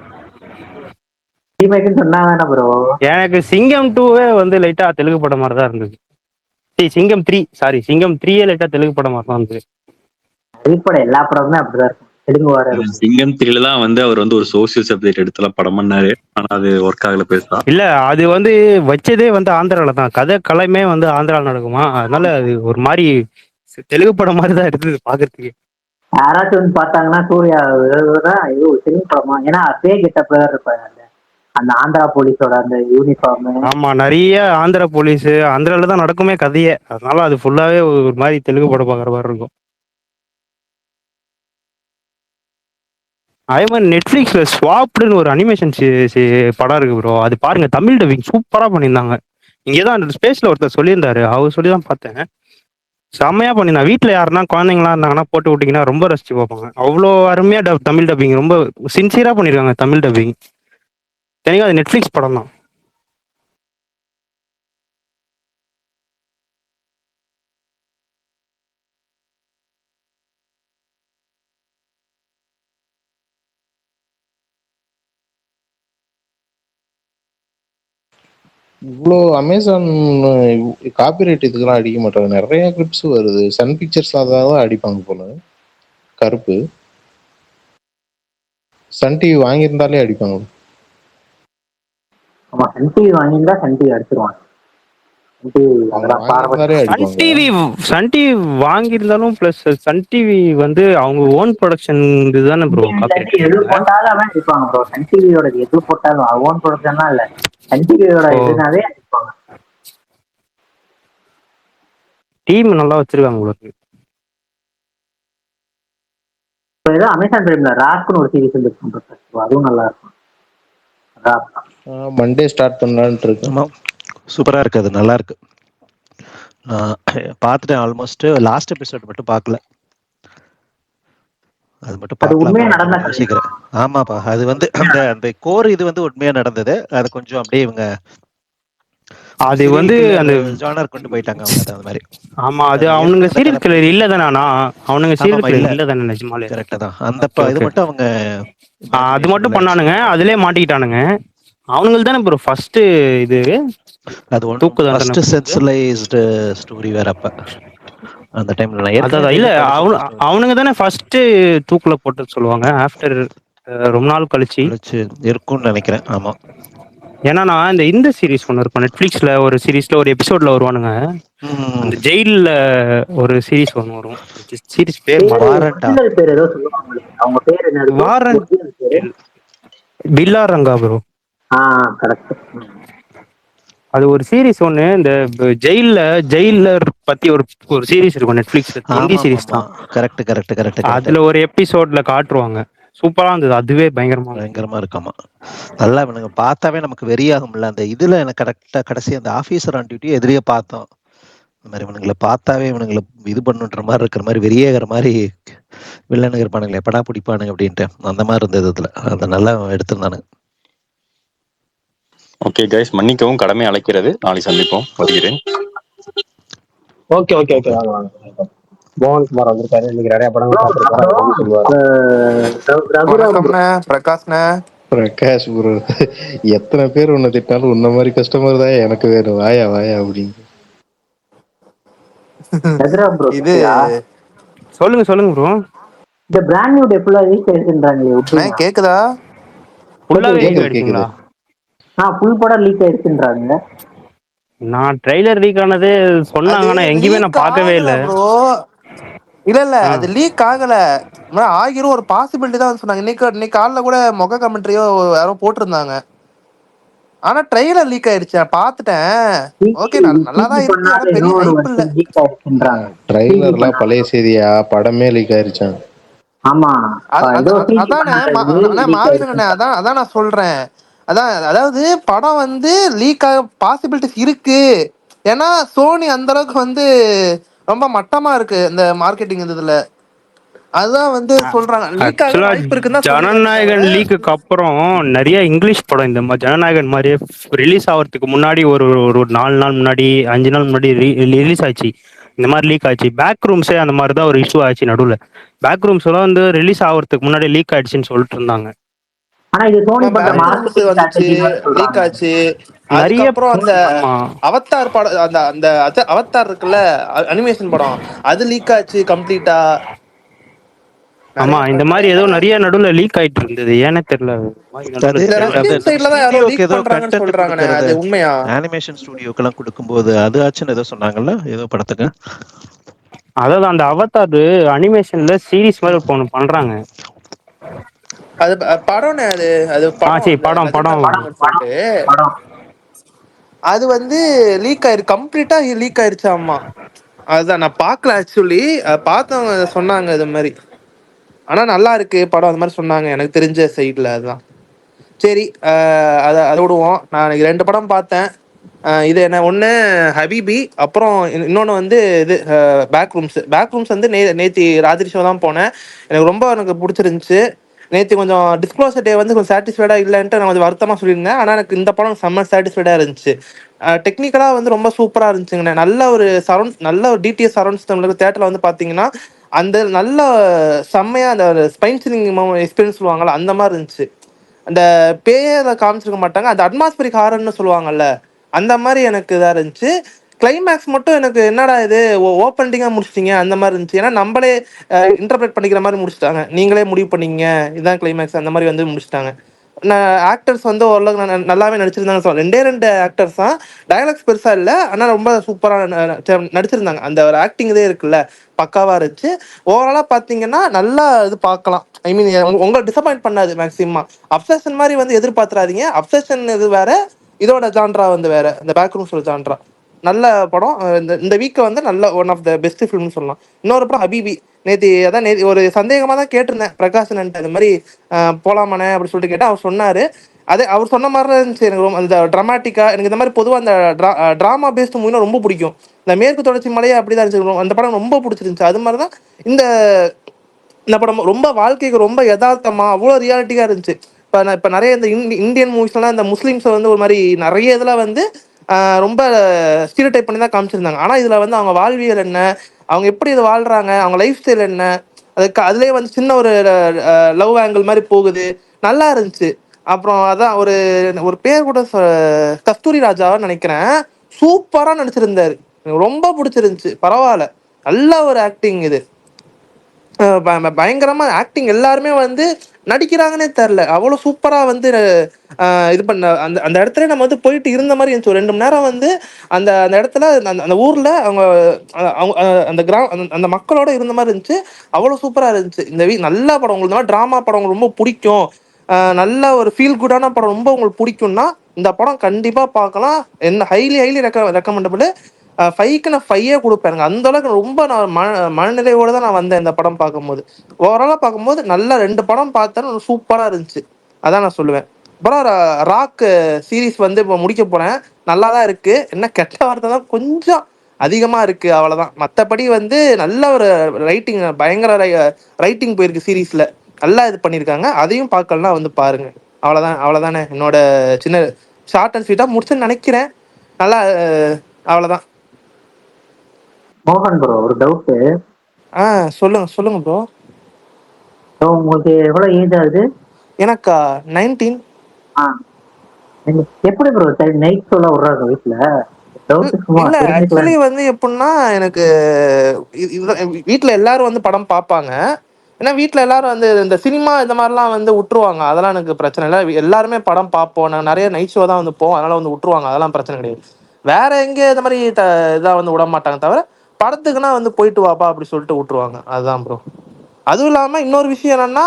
ரீமேக்னு சொன்னா வேணா ப்ரோ. எனக்கு சிங்கம் 2வே வந்து லைட்டா தெலுங்கு படம் மாதிரி தான் இருந்தது. சிங்கம் 3 சாரி சிங்கம் 3 லைட்டா தெலுங்கு படம் மாதிரி தான் இருந்தது. தெலுங்கு எல்லா படமுமே அப்படிதான் இருக்கும். தெலுங்கு வர சிங்கம் 3ல தான் வந்து அவர் வந்து ஒரு சோசியல் சப்ஜெக்ட் எடுத்துலாம் படம் பண்ணாரு. ஆனா அது ஒர்க் ஆகல பெருசா. இல்ல அது வந்து வச்சதே வந்து ஆந்திரால தான். கதை கலைமே வந்து ஆந்திரால நடக்குமா, அதனால அது ஒரு மாதிரி தெலுங்கு படம் மாதிரி தான் இருந்தது பாக்குறதுக்கு. யாராச்சும் வந்து பார்த்தாங்கன்னா சூர்யா ஐயோ தெலுங்கு படமா, ஏன்னா அதே கெட்டப்ல இருப்பாங்க. அந்த ஆந்திரா போலீஸோட அந்த யூனிஃபார்ம். ஆமா, நிறைய ஆந்திரா போலீஸ் ஆந்திரால தான் நடக்குமே கதையே. அதனால அது ஃபுல்லாவே ஒரு மாதிரி தெலுங்கு படம் பாக்குற மாதிரி இருக்கும். அதே மாதிரி நெட்ஃபிளிக்ஸ்ல ஸ்வாப்டுன்னு ஒரு அனிமேஷன் படம் இருக்கு ப்ரோ. அது பாருங்க, தமிழ் டப்பிங் சூப்பரா பண்ணியிருந்தாங்க. இங்கேதான் ஸ்பேஸ்ல ஒருத்தர் சொல்லியிருந்தாரு, அவர் சொல்லி தான் பார்த்தேன். செம்மையா பண்ணியிருந்தாங்க. வீட்டுல யாருன்னா குழந்தைங்களா இருந்தாங்கன்னா போட்டு விட்டீங்கன்னா ரொம்ப ரசிச்சு பார்ப்பாங்க. அவ்வளோ அருமையா தமிழ் டப்பிங் ரொம்ப சின்சியரா பண்ணியிருக்காங்க தமிழ் டப்பிங். எனக்கு அது நெட்ஃபிளிக்ஸ் படம் தான். இவ்வளோ அமேசான் காப்பிரைட் இதுக்கெல்லாம் அடிக்க மாட்டாங்க. நிறைய கிளிப்ஸ் வருது. சன் பிக்சர்ஸ் அதான் அடிப்பாங்க போல. கருப்பு சன் டிவி வாங்கியிருந்தாலே அடிப்பாங்க. ஆமா, சன் டிவி வாங்கியிருந்தா சன் டிவி அடிச்சிருவாங்க. சன் டிவி அவங்க அதெல்லாம் வாங்கியிருந்தாலே சன் அடிப்பாங்க. டிவி சன் டிவி வாங்கியிருந்தாலும் பிளஸ் சன் டிவி வந்து அவங்க ஓன் ப்ரொடக்ஷன் இதுதானே ப்ரோ காப்பிரைட் எது பண்ணுவாங்க. போட்டாலும் அவன் அடிப்பாங்க ப்ரோ. சன் டிவியோட எது போட்டாலும் ஓன் ப்ரொடக்ஷன்லாம் இல்ல, சன் டிவியோட ஓ இதுனாவே அடிப்பாங்க. டீம் நல்லா வச்சிருக்காங்க உங்களுக்கு. இப்போ ஏதோ அமேசான் பிரைம்ல ராக்னு ஒரு சீரிஸ் வந்து அதுவும் நல்லா இருக்கும். ராக் மண்டே ஸ்டார்ட் பண்ணலான்ட்டு இருக்கு. ஆமா, சூப்பரா இருக்கு, அது நல்லா இருக்கு. நான் பார்த்துட்டேன் ஆல்மோஸ்ட். லாஸ்ட் எபிசோட் மட்டும் பார்க்கல, அது மட்டும் அது உண்மையா பார்க்கலாம் நடந்த கதை. யோசிக்கிறேன். ஆமாப்பா, அது வந்து அந்த அந்த கோர் இது வந்து உண்மையா நடந்தது. அது கொஞ்சம் அப்படியே இவங்க அது serial வந்து killer அந்த genre கொண்டு போயிட்டாங்க அவங்க, அது அந்த மாதிரி. ஆமா அது அது அவனுங்க ஏற்கனவே சீரியல் கதை கில்லர் இல்ல தானே, அவனுங்க சீரியல் ஆமாமா, கில்லர் இல்ல இல்ல தானே நிஜமாலே. கரெக்டா தான். அந்த ஓகே இது ஓகே. மட்டும் அவங்க அது மட்டும் imaginationல பண்ணானுங்க, வச்சுக்கிட்டாங்க. அதுலயே மாட்டிக்கிட்டானுங்க. அவனுங்களுக்கு தானே ப்ரோ ஃபர்ஸ்ட் இது அது ஒன்றும் தூக்கு தண்டனை ஃபர்ஸ்ட் கொடுத்தது. சென்சலைஸ்டு ஸ்டோரி வேற அப்ப அந்த டைம்ல. நான் ஏற்கனவே அதான் இந்த இல்ல இது படிச்சிருக்கேன் story. அவனுங்க தானே ஃபர்ஸ்ட் தூக்குல போட்டு சொல்லுவாங்க ஆஃப்டர் ரொம்ப நாள் கழிச்சு கழிச்சு இருக்கும்னு நினைக்கிறேன். ஆமா, ஏன்னா நான் இந்த சீரிஸ் ஒன்று இருக்கும் நெட்ஃபிளிக்ஸ்ல, ஒரு சீரிஸ்ல ஒரு எபிசோட்ல வருவானுங்க. அந்த ஜெயில்ல ஒரு சீரிஸ் ஒன்று வரும். சீரிஸ் பேர் வாரண்டா ஒரிஜினல் பேர் ஏதோ சொல்லுவாங்களே, அவங்க பேர் என்ன இருக்கும்? வாரன் ஒரிஜினல் பேரு பில்லா ரங்கா ப்ரோ. கரெக்ட். அது ஒரு சீரிஸ் ஒன்று, இந்த ஜெயிலர் பத்தி ஒரு ஒரு சீரிஸ் இருக்கும் நெட்ஃபிளிக்ஸ்ல, ஹிந்தி ஆமா சீரிஸ் ஆமா, தான். Correct correct correct correct. அதுல ஒரு எபிசோட்ல காட்டுருவாங்க, சூப்பரா இருந்தது, அதுவே பயங்கரமா இருந்தது. பயங்கரமா இருக்காமா. நல்லா இவனுங்க பார்த்தாவே நமக்கு வெறியாகும்ல. அந்த இதுல எனக்கு கரெக்டா கடைசி அந்த ஆபீசர் ஆன் டியூட்டி எதிரியே பார்த்தோம். இந்த மாதிரி இவனுங்களை பார்த்தாவே இவனுங்களை இது பண்ணுன்ற மாதிரி இருக்கிற மாதிரி, வெறியேகிற மாதிரி வில்லனுங்க இருப்பானுங்களே, எப்படா பிடிப்பானுங்க அப்படின்ட்டு அந்த மாதிரி இருந்தது இதுல. அதை நல்லா எடுத்திருந்தானு. ஓகே கைஸ், மன்னிக்கவும், கடமை அழைக்கிறது. நாளை சந்திப்போம். வருகிறேன். ஓகே ஓகே ஓகே, வாங்க வாங்க. மோகன்குமார் வந்திருக்காரு, இன்னைக்கு நிறைய படங்கள் பார்த்துருக்காரு, சொல்லுவாரு. ரகுராம் வணக்கம்ண்ணே, பிரகாஷ்ண்ணே. பிரகாஷ் ப்ரோ, எத்தனை பேர் உன்னை திட்டாலும் உன்ன மாதிரி கஸ்டமர் தான் எனக்கு வேணும், வாயா வாயா அப்படின்னு. ரகுராம் ப்ரோ இது சொல்லுங்க ப்ரோ. இந்த பிராண்ட் நியூ டெப்ல ரீச் ஆயிடுச்சுன்றாங்களே, அண்ணே, கேக்குதா? ஃபுல்லாவே லீக் கேக்குது ஆயிடுச்சுங்களா? ஃபுல் படம் லீக் ஆயிடுச்சுன்றாங்க. நான் ட்ரைலர் லீக் ஆனது சொன்னாங்க, ஆனா எங்கேயுமே நான் பார்க்கவே இல்ல ப்ரோ. இல்ல அது லீக் ஆகல, ஆகிரும் ஒரு பாசிபிலிட்டி தான் சொன்னாங்க. இன்னைக்கு காலைல கூட மொக்க கமெண்ட்ரியோ யாரோ போட்டிருந்தாங்க. ஆனா ட்ரெய்லர் லீக் ஆயிடுச்சு, நான் பாத்துட்டேன். ஓகே, நல்லா தான் இருக்கு, ஆனா பெரிய ஹைப் இல்ல. லீக் ஆயிடுச்சுன்றாங்க. ட்ரைலர்லாம் பழைய செய்தியா, படமே லீக் ஆயிருச்சான். ஆமா, அதானே மாறுங்கண்ணே, அதான் நான் சொல்றேன். அதாவது படம் வந்து லீக் ஆக பாசிபிலிட்டிஸ் இருக்கு. ஏன்னா சோனி அந்த அளவுக்கு வந்து ரொம்ப மட்டமா இருக்கு இந்த மார்க்கெட்டிங் இதுல. அதான் வந்து சொல்றாங்க லீக் ஆக ஆக்சுவலா வாய்ப்பு இருக்குன்னு தான் ஜனநாயகன் லீக்குக்கு அப்புறம் நிறைய இங்கிலீஷ் படம் இந்த மாதிரி ஜனநாயகன் மாதிரியே ரிலீஸ் ஆகிறதுக்கு முன்னாடி ஒரு ஒரு 4 நாள் முன்னாடி 5 நாள் முன்னாடி ரிலீஸ் ஆச்சு. இந்த மாதிரி லீக் ஆச்சு. பேக் ரூம்ஸே அந்த மாதிரி தான் ஒரு இஷ்யூ ஆச்சு நடுவில். பேக் ரூம்ஸ் எல்லாம் வந்து ரிலீஸ் ஆகிறதுக்கு முன்னாடி லீக் ஆயிடுச்சுன்னு சொல்லிட்டு இருந்தாங்க. ஆனா இது சோனி பண்ற வந்துச்சு, மார்க்கெட்டிங் லீக் ஆச்சு. நிறைய அதுக்கப்புறம் அந்த அவத்தார் படம், அந்த அவத்தார் இருக்குல்ல அனிமேஷன் படம், அது லீக் ஆச்சு கம்ப்ளீட்டா. ஆமா, இந்த மாதிரி ஏதோ நிறைய நடுவுல லீக் ஆயிட்டு இருந்தது, ஏன்னே தெரியல. அனிமேஷன் ஸ்டுடியோக்கெல்லாம் கொடுக்கும்போது அது ஆச்சுன்னு ஏதோ சொன்னாங்கல்ல, ஏதோ படத்துக்கு. அதாவது அந்த அவதார் அனிமேஷன்ல சீரிஸ் மாதிரி ஒன்று பண்றாங்க. அது படம், அது படம் அது வந்து லீக் ஆயிரு, கம்ப்ளீட்டா லீக் ஆயிருச்சு. ஆமா, அதுதான் நான் பார்க்கல ஆக்சுவலி, பார்த்தவங்க சொன்னாங்க இது மாதிரி. ஆனா நல்லா இருக்கு படம் அந்த மாதிரி சொன்னாங்க எனக்கு தெரிஞ்ச சைட்ல. அதுதான் சரி, அதை விடுவோம். நான் 2 படம் பார்த்தேன். இது என்ன, ஒன்று ஹபீபி, அப்புறம் இன்னொன்று வந்து இது பேக் ரூம்ஸ் வந்து நேத்தி ராத்திரி ஷோ தான் போனேன். எனக்கு பிடிச்சிருந்துச்சு. நேற்று கொஞ்சம் டிஸ்க்ளோசர் டே வந்து கொஞ்சம் சாட்டிஸ்ஃபைடாக இல்லைன்ட்டு நான் கொஞ்சம் வருத்தமாக சொல்லியிருந்தேன். ஆனால் எனக்கு இந்த படம் செம்ம சாட்டிஸ்ஃபைடாக இருந்துச்சு. டெக்னிக்கலாக வந்து ரொம்ப சூப்பராக இருந்துச்சுங்கண்ணே. நல்ல ஒரு டிடிஎஸ் சரௌண்ட் சிஸ்டம்ல தேட்டரில் வந்து பார்த்தீங்கன்னா அந்த நல்ல செம்மையாக அந்த ஸ்பைன் சில்லிங் எக்ஸ்பீரியன்ஸ் சொல்லுவாங்கள்ல, அந்த மாதிரி இருந்துச்சு. அந்த பேயை காமிச்சிருக்க மாட்டாங்க, அந்த அட்மாஸ்பரிக் ஹாரர்னு சொல்லுவாங்கல்ல, அந்த மாதிரி எனக்கு இதாக இருந்துச்சு. கிளைமேக்ஸ் மட்டும் எனக்கு என்னடா இது ஓப்பனிங்கா முடிச்சிட்டீங்க அந்த மாதிரி இருந்துச்சு. ஏன்னா நம்மளே இன்டர்பிரேட் பண்ணிக்கிற மாதிரி முடிச்சிட்டாங்க, நீங்களே முடிவு பண்ணீங்க இதான் கிளைமேக்ஸ் அந்த மாதிரி வந்து முடிச்சிட்டாங்க. ஆக்டர்ஸ் வந்து ஓரளவுக்கு நல்லாவே நடிச்சிருந்தாங்க. ரெண்டே ரெண்டு ஆக்டர்ஸ் தான், டயலாக்ஸ் பெருசா இல்ல, ஆனா ரொம்ப சூப்பரா நடிச்சிருந்தாங்க. அந்த ஒரு ஆக்டிங் இதே இருக்குல்ல பக்காவா இருந்துச்சு. ஓவராலா பாத்தீங்கன்னா நல்லா இது பார்க்கலாம். ஐ மீன் உங்களை டிசப்பாயிண்ட் பண்ணாது. மேக்ஸிமம் அப்சஷன் மாதிரி வந்து எதிர்பார்த்துறாதீங்க. அப்சஷன் இது வேற, இதோட ஜான்ரா வந்து வேற, இந்த பேக்ரூம் ஸ்டோரி ஜான்ரா. நல்ல படம். இந்த வீக்கை வந்து நல்ல ஒன் ஆஃப் த பெஸ்ட் ஃபிலிம்னு சொல்லலாம். இன்னொரு படம் ஹபீபி. நேற்று ஒரு சந்தேகமாக தான் கேட்டிருந்தேன் பிரகாஷன், அது மாதிரி போலாமானே அப்படின்னு சொல்லிட்டு கேட்டேன். அவர் சொன்னார். அதே அவர் சொன்ன மாதிரி தான் இருந்துச்சு. எனக்கு ரொம்ப அந்த ட்ராமாட்டிக்காக, எனக்கு இந்த மாதிரி பொதுவாக அந்த ட்ராமா பேஸ்டு மூவினா ரொம்ப பிடிக்கும். இந்த மேற்கு தொடர்ச்சி மலையே அப்படி தான் இருந்துச்சு. அந்த படம் ரொம்ப பிடிச்சிருந்துச்சு. அது மாதிரி தான் இந்த இந்த படம் ரொம்ப வாழ்க்கைக்கு ரொம்ப யதார்த்தமா அவ்வளோ ரியாலிட்டியாக இருந்துச்சு. இப்போ நிறைய இந்த இந்தியன் மூவிஸ்லாம் இந்த முஸ்லீம்ஸை வந்து ஒரு மாதிரி நிறைய இதில் வந்து ரொம்ப ஸ்டீரியோடைப் பண்ணி தான் காமிச்சிருந்தாங்க. ஆனால் இதில் வந்து அவங்க வாழ்வியல் என்ன, அவங்க எப்படி இது வாழ்கிறாங்க, அவங்க லைஃப் ஸ்டைல் என்ன, அதுலேயே வந்து சின்ன ஒரு லவ் ஆங்கிள் மாதிரி போகுது, நல்லா இருந்துச்சு. அப்புறம் அதான் ஒரு ஒரு பேர் கூட கஸ்தூரி ராஜாவான்னு நினைக்கிறேன், சூப்பராக நடிச்சிருந்தாரு. எனக்கு ரொம்ப பிடிச்சிருந்துச்சு. பரவாயில்ல, நல்ல ஒரு ஆக்டிங் இது. பயங்கரமா ஆக்டிங், எல்லாருமே வந்து நடிக்கிறாங்கன்னே தெரில, அவ்வளோ சூப்பரா வந்து இது பண்ண அந்த அந்த இடத்துல நம்ம வந்து போயிட்டு இருந்த மாதிரி இருந்துச்சு. ஒரு 2 மணி நேரம் வந்து அந்த அந்த இடத்துல அந்த ஊர்ல அவங்க அவங்க அந்த அந்த மக்களோட இருந்த மாதிரி இருந்துச்சு. அவ்வளோ சூப்பரா இருந்துச்சு. இந்த நல்ல படம். உங்களுக்கு இந்த மாதிரி ட்ராமா படம் உங்களுக்கு ரொம்ப பிடிக்கும், நல்ல ஒரு ஃபீல் குட்டான படம் ரொம்ப உங்களுக்கு பிடிக்கும்னா இந்த படம் கண்டிப்பா பார்க்கலாம். என்ன ஹைலி ஹைலி ரெக்கமெண்டபிள். 5க்கு நான் 5 கொடுப்பேன். அந்த அளவுக்கு ரொம்ப நான் மனநிலையோடு தான் நான் வந்தேன் இந்த படம் பார்க்கும்போது. ஓவராலாக பார்க்கும்போது நல்ல 2 படம் பார்த்தேன், சூப்பராக இருந்துச்சு. அதான் நான் சொல்லுவேன். அப்புறம் ராக் சீரீஸ் வந்து இப்போ முடிக்க போகிறேன். நல்லா தான் இருக்குது. என்ன கெட்ட வார்த்தை தான் கொஞ்சம் அதிகமாக இருக்குது, அவ்வளோதான். மற்றபடி வந்து நல்ல ஒரு ரைட்டிங், பயங்கர ரைட்டிங் போயிருக்கு சீரீஸில். நல்லா இது பண்ணியிருக்காங்க. அதையும் பார்க்கலன்னா வந்து பாருங்க. அவ்வளோதானே என்னோட சின்ன ஷார்ட் அண்ட் ஸ்வீட்டாக முடிச்சுன்னு நினைக்கிறேன். நல்லா அவ்வளோதான். மோகன் ப்ரோ, ஒரு டவுட்டு. சொல்லுங்க ப்ரோ. உங்களுக்கு எவ்வளவு ஏஜ் ஆகுது? எனக்கா 19. எப்படி ப்ரோ நைட் ஷோல விடுறாங்க வீட்டுல? இல்ல ஆக்சுவலி வந்து எப்படின்னா, எனக்கு வீட்டுல எல்லாரும் வந்து படம் பார்ப்பாங்க. ஏன்னா வீட்டுல எல்லாரும் வந்து இந்த சினிமா இந்த மாதிரிலாம் வந்து விட்டுருவாங்க. அதெல்லாம் எனக்கு பிரச்சனை இல்லை. எல்லாருமே படம் பார்ப்போம். நான் நிறைய நைட் ஷோ தான் வந்து போவோம், அதனால வந்து விட்டுருவாங்க. அதெல்லாம் பிரச்சனை கிடையாது. வேற எங்க இந்த மாதிரி இதாக வந்து விட மாட்டாங்க. தவிர படத்துக்குன்னா வந்து போயிட்டு வாப்பா அப்படி சொல்லிட்டு விட்டுருவாங்க. அதுதான் ப்ரோ. அதுவும் இல்லாம இன்னொரு விஷயம் என்னன்னா,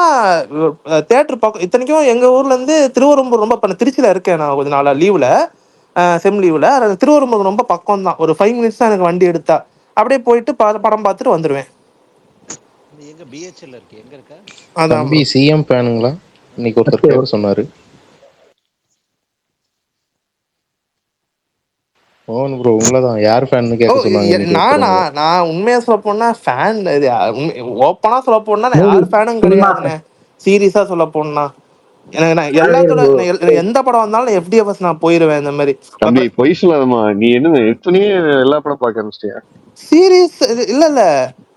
தேட்டர் பக்கம், இத்தனைக்கும் எங்க ஊர்ல இருந்து திருவரம்பூர் ரொம்ப, திருச்சியில இருக்கேன் நான் கொஞ்ச நாளா லீவ்ல, செம் லீவ்ல. திருவரம்பூர் ரொம்ப பக்கம் தான். ஒரு 5 மினிட்ஸ் தான் எனக்கு வண்டி எடுத்தா. அப்படியே போயிட்டு படம் பார்த்துட்டு வந்துடுவேன். எங்க பிஹெச்எல் இருக்கு, எங்க இருக்க? அதான் சிஎம் ஃபேனுங்களா? இன்னைக்கு ஒருத்தர் பேர் சொன்னாரு. மோகன் ப்ரோ உங்களதான் யார் ஃபேன் கேட்க சொன்னாங்க. நான் உண்மையா சொல்ல போனா ஃபேன், ஓப்பனா சொல்ல போனா யார் ஃபேனும் கிடையாதுண்ணே. சீரியஸா சொல்ல போனா எனக்கு நான் எல்லாத்தோட எந்த படம் வந்தாலும் FDFS நான் போயிருவேன். இந்த மாதிரி பொய் சொல்லாதமா. நீ என்ன எத்தனையே எல்லா படம் பார்க்க ஆரம்பிச்சிட்டியா? சீரியஸ் இல்ல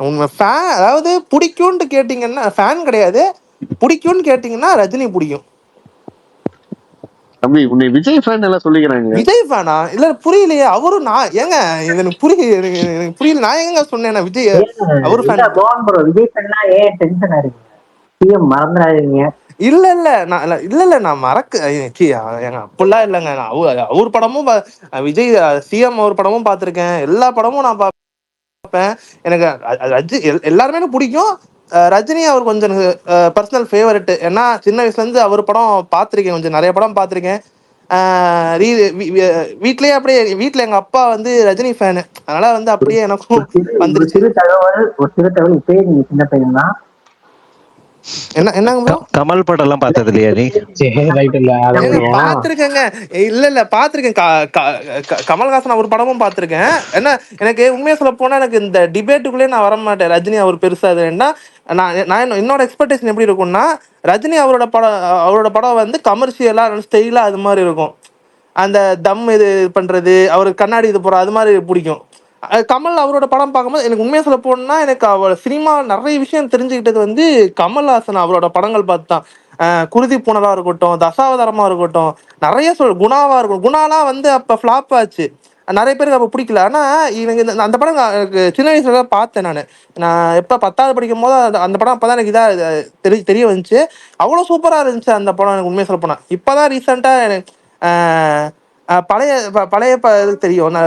உண்மை ஃபேன். அதாவது பிடிக்கும்னு கேட்டீங்கன்னா ஃபேன் கிடையாது, பிடிக்கும்னு கேட்டீங்கன்னா ரஜினி பிடிக்கும். தம்பி உன்னை விஜய் ஃபேன் எல்லாம் சொல்லிக்கிறாங்க. விஜய் ஃபேனா? இல்ல புரியலையே. அவரும் நான் ஏங்க எனக்கு புரியல. நான் எங்க சொன்னேன் விஜய் அவரு ஃபேன்? விஜய் ஃபேன்னா ஏன் டென்ஷன் ஆறீங்க? சிஎம் மறந்துடாதீங்க. இல்ல நான் எங்க அப்படிலாம் இல்லைங்க. நான் அவர் படமும் விஜய் சிஎம் அவர் படமும் பார்த்திருக்கேன். எல்லா படமும் நான் பார்ப்பேன். எனக்கு எல்லாருமே எனக்கு பிடிக்கும். ரஜினி அவர் கொஞ்சம் பர்சனல் ஃபேவரட். ஏன்னா சின்ன வயசுல இருந்து அவர் படம் பார்த்திருக்கேன், கொஞ்சம் நிறைய படம் பார்த்திருக்கேன். வீட்லயே அப்படியே, வீட்டுல எங்க அப்பா வந்து ரஜினி ஃபேனு, அதனால வந்து அப்படியே எனக்கும் வந்துருச்சு. சிறு தகவல் இப்பயே நீங்க சின்ன பையன் தான். என்னங்க கமல் படம் எல்லாம் பார்த்தது இல்லையா நீ? பாத்திருக்கேங்க. இல்ல பாத்திருக்கேன். கமல்ஹாசன் அவர் படமும் பாத்திருக்கேன். என்ன எனக்கு உண்மையா சொல்ல போனா, எனக்கு இந்த டிபேட்டுக்குள்ளே நான் வர மாட்டேன். ரஜினி அவர் பெருசா இதுன்னா நான் என்னோட எக்ஸ்பெக்டேஷன் எப்படி இருக்கும்னா, ரஜினி அவரோட படம் வந்து கமர்ஷியலா ஸ்டைலா அது மாதிரி இருக்கும். அந்த தம் இது பண்றது, அவருக்கு கண்ணாடி இது போற, அது மாதிரி பிடிக்கும். கமல் அவரோட படம் பார்க்கும்போது எனக்கு உண்மையா சொல்ல போனா, எனக்கு அவர் சினிமா நிறைய விஷயம் தெரிஞ்சுக்கிட்டது வந்து கமல்ஹாசன் அவரோட படங்கள் பார்த்து தான். குருதி பூனலா இருக்கட்டும், தசாவதாரமா இருக்கட்டும், நிறைய குணாவா இருக்கும். குணாலாம் வந்து அப்ப ஃபிளாப் ஆச்சு. நிறைய பேருக்கு அப்ப பிடிக்கல. ஆனா எனக்கு அந்த படம் எனக்கு சின்ன வயசுல பார்த்தேன். நான் எப்ப 10வது படிக்கும் போது அந்த படம் அப்பதான் எனக்கு தெரிய வந்துச்சு. அவ்வளவு சூப்பரா இருந்துச்சு அந்த படம். எனக்கு உண்மையை சொல்ல போனா இப்பதான் ரீசெண்டா எனக்கு பழைய பழைய இது தெரியும்.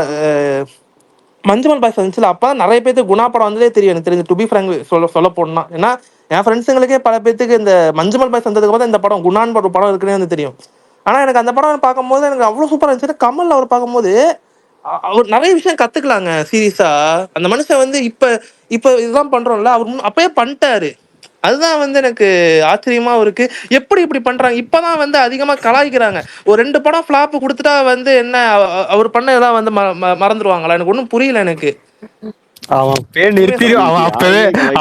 மஞ்சுமல் பாய்ஸ் வந்துச்சுல, அப்ப நிறைய பேருக்கு குணா படம் வந்ததே தெரியும் எனக்கு தெரிஞ்சு. டு பி ஃப்ராங்க் சொல்ல போனா, ஏன்னா என் ஃப்ரெண்ட்ஸுங்களுக்கே பல பேருக்கு இந்த மஞ்சுமல் பாய்ஸ் வந்ததுக்கு அப்புறம் இந்த படம் குணான்னு ஒரு படம் இருக்குன்னே வந்து தெரியும். ஆனா எனக்கு அந்த படம் பார்க்கும்போது எனக்கு அவ்வளவு சூப்பரா இருந்துச்சு. கமல் அவர் பார்க்கும்போது அவர் நிறைய விஷயம் கத்துக்கலாங்க சீரியஸா. அந்த மனுஷன் வந்து இப்ப இப்ப இதுதான் பண்றோம்ல, அவர் அப்பயே பண்ணிட்டாரு. அதுதான் வந்து எனக்கு ஆச்சரியமா இருக்கு. எப்படி இப்படி பண்றாங்க? இப்பதான் வந்து அதிகமா கலாய்க்கிறாங்க. ஒரு 2 படம் ஃபிளாப் கொடுத்துட்டா வந்து என்ன அவர் பண்ணதெல்லாம் வந்து மறந்துடுவாங்களா? எனக்கு ஒன்றும் புரியல எனக்கு. அவன் பேர் நிறுத்திடுவான்.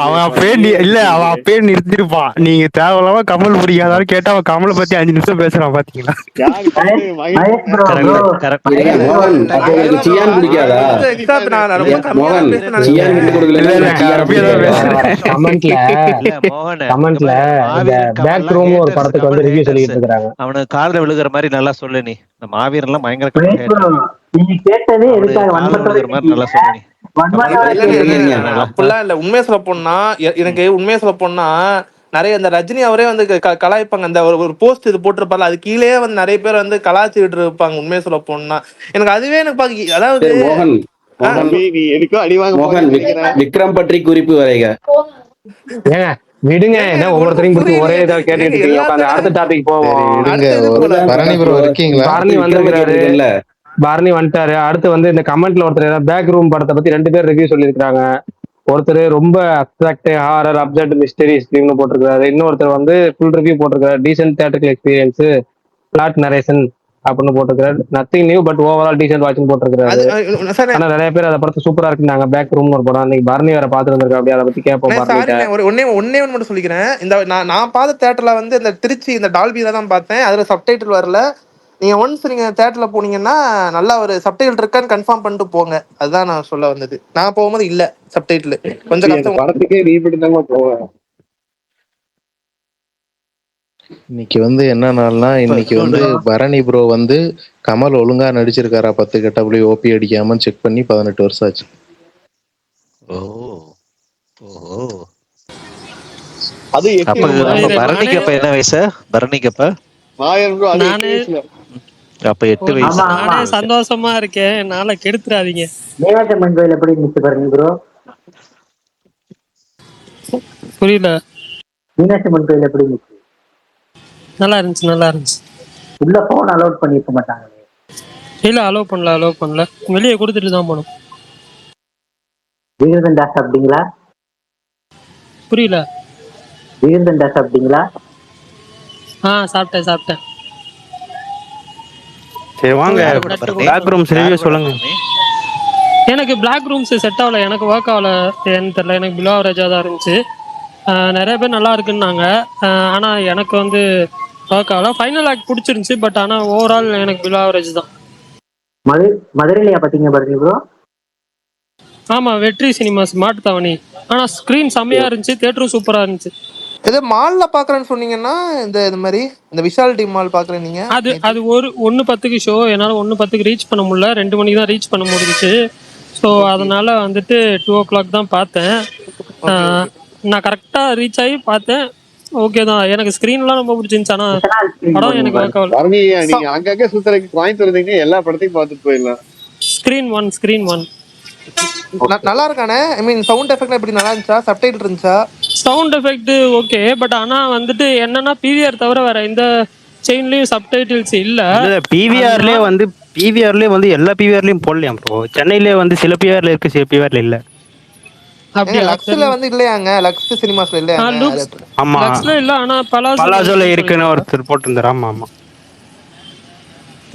அவன் அப்பயே நிறுத்திருப்பான். நீங்க தேவையில்லாம கமல் பிடிக்காதாலும் கேட்டா அவன் கமலை பத்தி 5 நிமிஷம் பேசுறான் பாத்தீங்களா? அவனுக்கு காதுல விழுகிற மாதிரி நல்லா சொல்லு. நீ இந்த மாவீரன் எல்லாம் பயங்கர நல்லா சொல்லு. நீ அப்படிலாம் இல்ல. உண்மையை சொல்ல போனா எனக்கு உண்மையை சொல்ல போனா நிறைய இந்த ரஜினி அவரே வந்து கலாய்ப்பாங்க. அந்த ஒரு போஸ்ட் இது போட்டிருப்பாரு, அது கீழே வந்து நிறைய பேர் வந்து கலாய்ச்சிட்டு இருப்பாங்க. உண்மையை சொல்ல போனா எனக்கு அதுவே எனக்கு அதாவது விக்ரம் பற்றி குறிப்பு வரைக. விடுங்க, என்ன ஒவ்வொருத்தரையும் குறித்து ஒரே இதை கேட்டுட்டு இருக்கீங்க. அடுத்த டாபிக் போவோம். பரணி வந்திருக்கிறாரு, பரணி வந்துட்டாரு. அடுத்து வந்து இந்த கமெண்ட்ல ஒருத்தர் பேக் ரூம் படத்தை பத்தி 2 பேர் ரிவ்யூ சொல்லியிருக்காங்க. ஒருத்தர் ரொம்ப அப்ட்ராக்ட் ஹாரர் அப்சர்ட் மிஸ்டரி ஸ்ட்ரீம்னு போட்டிருக்காரு. இன்னொருத்தர் வந்து ஃபுல் ரிவ்யூ போட்டிருக்காரு. Decent theatrical experience, flat narration அப்படின்னு போட்டிருக்காரு. Nothing new but overall decent வாட்சிங் போட்டிருக்காரு. ஆனா நிறைய பேர் அதை படத்தை சூப்பரா இருக்குன்னாங்க. பேக் ரூம்னு ஒரு படம் இன்னைக்கு பரணி வேற பாத்துட்டு வந்திருக்கா. அப்படியே அதை பத்தி கேட்போம். ஒன்னே மட்டும் சொல்லிக்கிறேன். இந்த நான் பார்த்த தியேட்டர்ல வந்து இந்த திருச்சி இந்த டால்பியில தான் பார்த்தேன். அதுல சப்டைட்டில் வரல. நீங்க ஒன்ஸ் நீங்க தியேட்டர்ல போனீங்கன்னா நல்லா ஒரு சப்டைட்டில் இருக்கான்னு கன்ஃபார்ம் பண்ணிட்டு போங்க. அதுதான் நான் சொல்ல வந்தது. நான் போகும்போது இல்ல சப்டைட்டில், கொஞ்சம் கஷ்டம். படத்துக்கே ரீபிட் தான் போவேன். இன்னைக்கு வந்து என்ன நாள்னா, இன்னைக்கு வந்து பரணி ப்ரோ வந்து கமல் ஒழுங்கா நடிச்சிருக்காரா 10 கெட்டபடி ஓபி அடிக்காம செக் பண்ணி 18 வருஷம் ஆச்சு. அது பரணிக்கு அப்ப என்ன வயசு? பரணிக்கு அப்ப அப்ப 8 வயசு. நானே சந்தோஷமா இருக்கேன். நாளை கெடுத்துறாதீங்க. மீனாட்சி அம்மன் கோயில் எப்படி இருந்துச்சு பாருங்க ப்ரோ? புரியல. மீனாட்சி அம்மன் கோயில் எப்படி இருந்துச்சு? நல்லா இருந்துச்சு, நல்லா இருந்துச்சு. உள்ள போன் அலோட் பண்ணிருக்க மாட்டாங்க. இல்ல அலோவ் பண்ணல. வெளியே கொடுத்துட்டு தான் போனோம். ஜீகர்தண்டா சாப்பிட்டீங்களா? புரியல. ஜீகர்தண்டா சாப்பிட்டீங்களா? சாப்பிட்டேன். சரி வாங்க, பேக் ரூம்ஸ் ரிவ்யூ சொல்லுங்க. எனக்கு பிளாக் ரூம்ஸ் செட் ஆகல. எனக்கு ஒர்க் ஆகல. ஏன்னு தெரியல. எனக்கு பிலோ ஆவரேஜா தான் இருந்துச்சு. நிறைய பேர் நல்லா இருக்குன்னாங்க. ஆனா எனக்கு வந்து ஒர்க் ஆகல. ஃபைனல் ஆக்ட் பிடிச்சிருந்துச்சு. பட் ஆனா ஓவரால் எனக்கு பிலோ ஆவரேஜ் தான். மதுரையிலையா பாத்தீங்க பாருங்க ப்ரோ? ஆமா, வெற்றி சினிமாஸ் மாட்டுத்தாவணி. ஆனா ஸ்கிரீன் செம்மையா இருந்துச்சு. தியேட்டரும் சூப்பரா இருந்துச்சு. ஏதோ மால்ல பாக்குறேன்னு சொன்னீங்கன்னா இந்த மாதிரி இந்த விஷாலிட்டி மால் பாக்குறேன். நீங்க அது 1:10 ஷோ. என்னால 1:10 ரீச் பண்ண முடியல. 2 மணிக்கு தான் ரீச் பண்ண முடிஞ்சுச்சு. ஸோ அதனால வந்துட்டு 2 o'clock தான் பார்த்தேன். நான் கரெக்டா ரீச் ஆகி பார்த்தேன். ஓகே தான். எனக்கு ஸ்கிரீன்லாம் ரொம்ப பிடிச்சிருந்துச்சு. ஆனா படம் எனக்கு ஒர்க் ஆகல. நீங்க அங்கங்க சுத்தறதுக்கு கோயம்புத்தூர் இருந்தீங்க, எல்லா படத்தையும் பார்த்துட்டு போயிடலாம். ஸ்கிரீன் ஒன் நல்லா இருக்கானே. ஐ மீன் சவுண்ட் எஃபெக்ட்லாம் எப்படி நல்லா இருந்துச்சா? சப்டைட்டில் இருந்துச்சா? Sound effect okay. பட் ஆனா வந்துட்டு என்னன்னா பிவிஆர் தவிர வேற எந்த செயின்லயும் சப்டைட்டில்ஸ் இல்ல. பிவிஆர்லயே வந்து எல்லா பிவிஆர்லயும் போடலையாம் ப்ரோ. சென்னையிலே வந்து சில பிவிஆர்ல இருக்கு, சில பிவிஆர்ல இல்ல. அப்படியே லக்ஸ்ல வந்து இல்லையாங்க? லக்ஸ் சினிமாஸ்ல இல்லையாங்க? ஆமா, லக்ஸ்ல இல்ல. ஆனா பலாசோல இருக்குன்னு ஒருத்தர் போட்டிருந்தாரு. ஆமா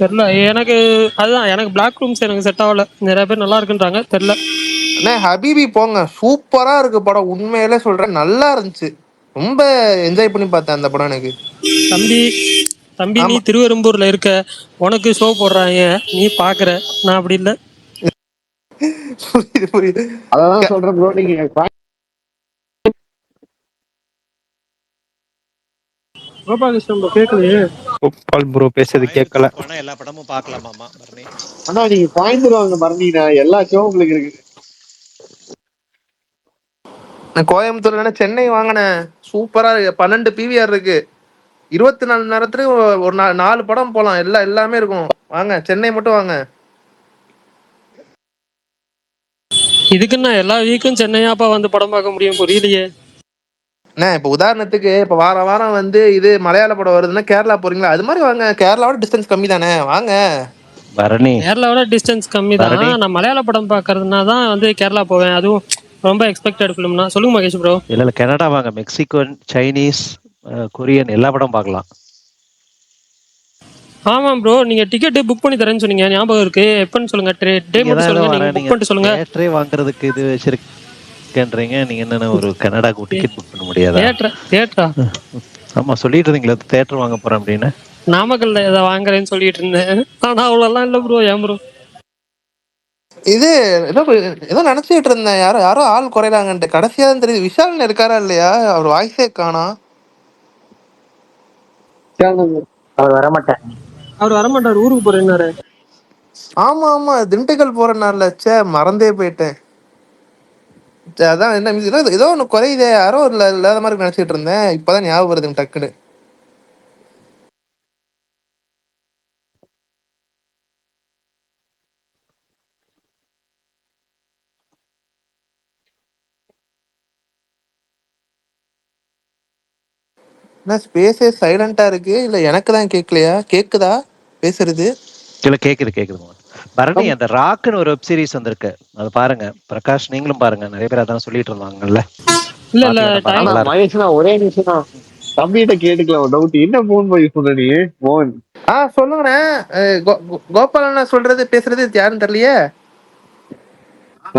தெரியல எனக்கு. அதுதான் எனக்கு பிளாக் ரூம்ஸ் எனக்கு செட் ஆகல. நிறைய பேர் நல்லா இருக்குன்றாங்க. தெரியல. ஹபீபி போங்க, சூப்பரா இருக்கு படம். உண்மையிலே சொல்றேன், நல்லா இருந்துச்சு. ரொம்ப என்ஜாய் பண்ணி பார்த்தேன் அந்த படம். எனக்கு தம்பி நீ திருவெரும்பூர்ல இருக்க, உனக்கு ஷோ போடுறாங்க, நீ பாக்குற. நான் அப்படி இல்ல. புரியுது. அதான் சொல்றேன் ப்ரோ. நீங்க கோபாலகிருஷ்ணன் ப்ரோ கேட்கலையே. கோபால் ப்ரோ பேசுறது கேட்கல. கோயம்புத்தூருக்கு போனா எல்லா படமும் பார்க்கலாமாமா பரணி. ஆனா நீங்க கோயம்புத்தூர் வாங்க பரணினா எல்லா ஷோ உங்களுக்கு இருக்கு. நான் கோயம்புத்தூர்ல சென்னை வாங்கினேன், சூப்பரா இருக்கு. 12 பிவிஆர் இருக்கு, 24 மணி நேரத்துக்கு ஒரு 4 படம் போலாம், எல்லாமே இருக்கும். வாங்க சென்னை மட்டும் வாங்க. இதுக்குன்னா எல்லா வீக்கும் சென்னையாப்பா வந்து படம் பார்க்க முடியும், புரியலையே. அண்ணே இப்ப உதாரணத்துக்கு இப்ப வார வாரம் வந்து இது மலையாள படம் வருதுன்னா கேரளா போறீங்களா, அது மாதிரி வாங்க. கேரளாவோட டிஸ்டன்ஸ் கம்மி தானே, வாங்க. பரணி கேரளாவோட டிஸ்டன்ஸ் கம்மி தான். பரணி நான் மலையாள படம் பார்க்கறதுனா தான் வந்து கேரளா போவேன், அதுவும் ரொம்ப எக்ஸ்பெக்டட் ஃபிலிம்னா. சொல்லுங்க மகேஷ் ப்ரோ. இல்ல கனடா வாங்க, மெக்சிகன், சைனீஸ், கொரியன் எல்லா படம் பார்க்கலாம். ஆமா ப்ரோ, நீங்க டிக்கெட் புக் பண்ணி தரேன்னு சொன்னீங்க, ஞாபகம் இருக்கு. எப்பன்னு சொல்லுங்க, டே மட்டும் சொல்லுங்க, நீங்க புக் பண்ணிட்டு சொல்லுங்க. தியேட்டரே வாங்குறதுக்கு இது வச்சிருக்கேன்றீங்க, நீங்க என்ன ஒரு கனடாக்கு டிக்கெட் புக் பண்ண முடியாதா? தியேட்டரா? ஆமா சொல்லிட்டு இருந்தீங்களா தியேட்டர் வாங்க போறேன் அப்படின்னு. நாமக்கல்ல ஏதோ வாங்குறேன்னு சொல்லிட்டு இருந்தேன், ஆனா அவ்வளோலாம் இல்ல ப்ரோ. ஏன் ப்ரோ? இது ஏதோ ஏதோ நினைச்சிட்டு இருந்தேன், யாரோ யாரோ ஆள் குறையிறாங்கன்ட்டு. கடைசியா தான் தெரியுது விஷால்னு இருக்காரா இல்லையா, அவர் வாய்ஸே காணா. அவர் வரமாட்டார். அவர் வரமாட்டார், ஊருக்கு போறேன்னாரு. ஆமா ஆமா, திண்டுக்கல் போறேன்னார்ல, ச்சே மறந்தே போயிட்டேன். அதான் என்ன ஏதோ ஒண்ணு குறையுதே, யாரோ இல்லாத மாதிரி நினைச்சிட்டு இருந்தேன், இப்பதான் ஞாபகம் வருது டக்குன்னு. என்ன ஸ்பேஸே சைலண்டா இருக்கு, இல்ல எனக்கு தான் கேட்கலையா? கேக்குதா பேசுறது? இல்ல கேக்குது. பரணி அந்த ராக்னு ஒரு வெப் சீரிஸ் வந்திருக்கு, அது பாருங்க. பிரகாஷ் நீங்களும் பாருங்க, நிறைய பேர் அதான் சொல்லிட்டு இருந்தாங்கல்ல. இல்ல மகேஷ்னா ஒரே நிமிஷம் தான் தம்பிகிட்ட கேட்டுக்கலாம் ஒரு டவுட். என்ன போன் போய் சொன்ன நீ மோகன்? சொல்லுங்கண்ணே. கோபாலன் சொல்றது பேசுறது யாருன்னு தெரியலையே.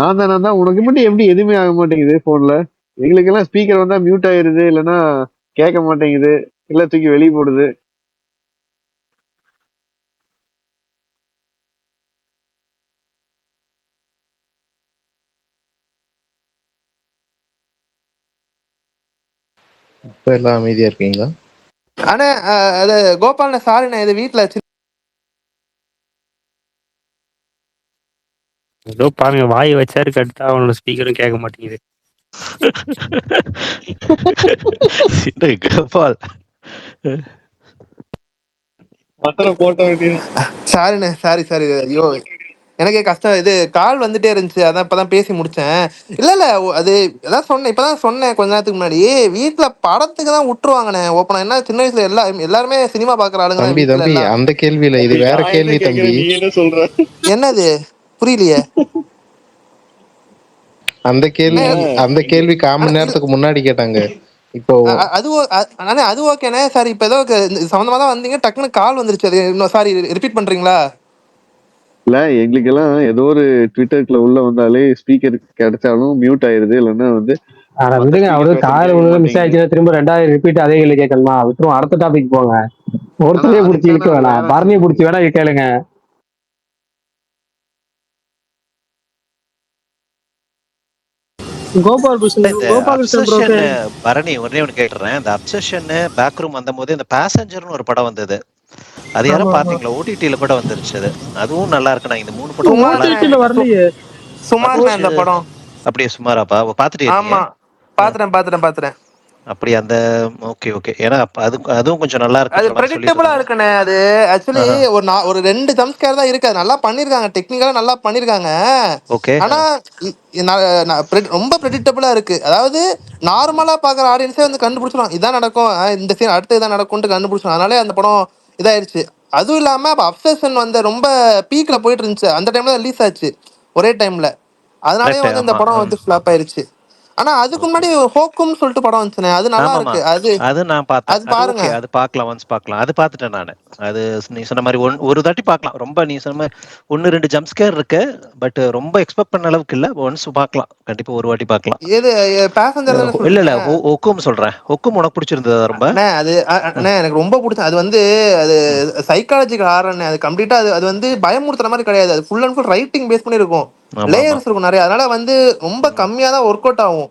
நான் தான் உனக்கு மட்டும் எப்படி எதுவுமே ஆக மாட்டேங்குது போன்ல? எங்களுக்கு எல்லாம் ஸ்பீக்கர் வந்தா மியூட் ஆயிருது, இல்லைன்னா கேட்க மாட்டேங்குது, இல்ல தூக்கி வெளியே போடுது. இப்ப எல்லாம் அமைதியா இருக்கீங்களா? ஆனா அது கோபாலண்ணே சாரிண்ணே, இது வீட்டுல ஏதோ பாருங்க, வாய் வச்சாரு கட்டா அவனோட ஸ்பீக்கரும் கேட்க மாட்டேங்குது. கோபால் போட்டோ சாரிண்ணே, சாரி. ஐயோ எனக்கே கஷ்டம், இது கால் வந்துட்டே இருந்துச்சு, அதான் இப்பதான் பேசி முடிச்சேன். இல்ல அது அதான் சொன்னேன், இப்பதான் சொன்னேன் கொஞ்ச நேரத்துக்கு முன்னாடி. வீட்டுல படத்துக்கு தான் விட்டுருவாங்கண்ணே ஓப்பனா. என்ன சின்ன வயசுல எல்லாருமே சினிமா பாக்குற ஆளுங்க தம்பி தம்பி அந்த கேள்வியில இது வேற கேள்வி தம்பி. என்ன சொல்ற? என்னது புரியலையே? அந்த கேள்வி 1/4 மணி நேரத்துக்கு முன்னாடி கேட்டாங்க. இப்போ அது ஓகேண்ணே. சாரி, இப்ப ஏதோ சம்பந்தமா தான் வந்தீங்க, டக்குன்னு கால் வந்துருச்சு. அது இன்னும் சாரி, ரிப்பீட் பண்றீங்களா? இல்ல எங்களுக்கு எல்லாம் ஏதோ ஒரு ட்விட்டர்ல உள்ள வந்தாலே ஸ்பீக்கர் கிடைச்சாலும் மியூட் ஆயிருது, இல்லைன்னா வந்து விடுங்க. அவரு கார் மிஸ் ஆயிடுச்சுன்னா திரும்ப 2வது ரிப்பீட் அதே கேள்வி கேட்கணுமா? விட்டுரும், அடுத்த டாபிக் போங்க. ஒருத்தரையே பிடிச்சி இழுக்க வேணாம், பரணியை பிடிச்சி வேணா கேளுங்க. பரணி ஒரே ஒன்று கேட்டுறேன். இந்த அப்சஷன் பேக் ரூம் வந்த போது இந்த பேசஞ்சர்னு ஒரு படம் வந்தது, அது யாரும் பாத்தீங்களா? ஓடிடில கூட வந்துருச்சு, அதுவும் நல்லா இருக்கு. நான் இந்த 3 படம் வரலையே. சுமார் அந்த படம் அப்படியே சுமாராப்பா பாத்துட்டே? ஆமா பாத்துறேன். அப்படி அந்த ஓகே. ஏன்னா அதுவும் கொஞ்சம் நல்லா இருக்கு, அது பிரெடிக்டபிளா இருக்குண்ணே. அது ஆக்சுவலி ஒரு 2 ஜம்ப் ஸ்கேர் தான் இருக்கு, அது நல்லா பண்ணிருக்காங்க, டெக்னிக்கலா நல்லா பண்ணிருக்காங்க. ஆனா ரொம்ப பிரெடிக்டபிளா இருக்கு. அதாவது நார்மலா பாக்குற ஆடியன்ஸே வந்து கண்டுபிடிச்சிடும், இதான் நடக்கும், இந்த சீன் அடுத்து இதான் நடக்கும்னு கண்டுபிடிச்சிடும். அதனாலே அந்த படம் இதாயிருச்சு. அதுவும் இல்லாம அப்ப அப்சஷன் வந்து ரொம்ப பீக்ல போயிட்டு இருந்துச்சு, அந்த டைம்ல ரிலீஸ் ஆச்சு ஒரே டைம்ல. அதனாலே வந்து அந்த படம் வந்து ஃபிளாப் ஆயிருச்சு. ஆனா அதுக்கு முன்னாடி ஹோக்கும்னு சொல்லிட்டு படம் வந்துச்சுனே, அது நல்லா இருக்கு. அது நான் பார்த்தேன், அது பாருங்க, அது பார்க்கலாம், ஒன்ஸ் பார்க்கலாம். அது பார்த்துட்டேன் நானு. அது நீ சொன்ன மாதிரி ஒரு தாட்டி பார்க்கலாம். ரொம்ப நீ சொன்ன மாதிரி 1-2 ஜம்ப் ஸ்கேர் இருக்கு, பட் ரொம்ப எக்ஸ்பெக்ட் பண்ண அளவுக்கு இல்ல. ஒன்ஸ் பார்க்கலாம், கண்டிப்பா ஒரு வாட்டி பார்க்கலாம். இது பேசஞ்சர் இல்ல ஹொக்கும் சொல்றேன். ஹொக்கும் உனக்கு பிடிச்சிருந்ததா? ரொம்ப அது எனக்கு ரொம்ப பிடிச்சது. அது வந்து அது சைக்காலஜிக்கல் ஹாரர், அது கம்ப்ளீட்டா அது வந்து பயமுறுத்துற மாதிரி கிடையாது, அது full and full writing base பண்ணி இருக்கும், லேயர்ஸ் இருக்கும் நிறைய. அதனால வந்து ரொம்ப கம்மியா தான் ஒர்க் அவுட் ஆகும்.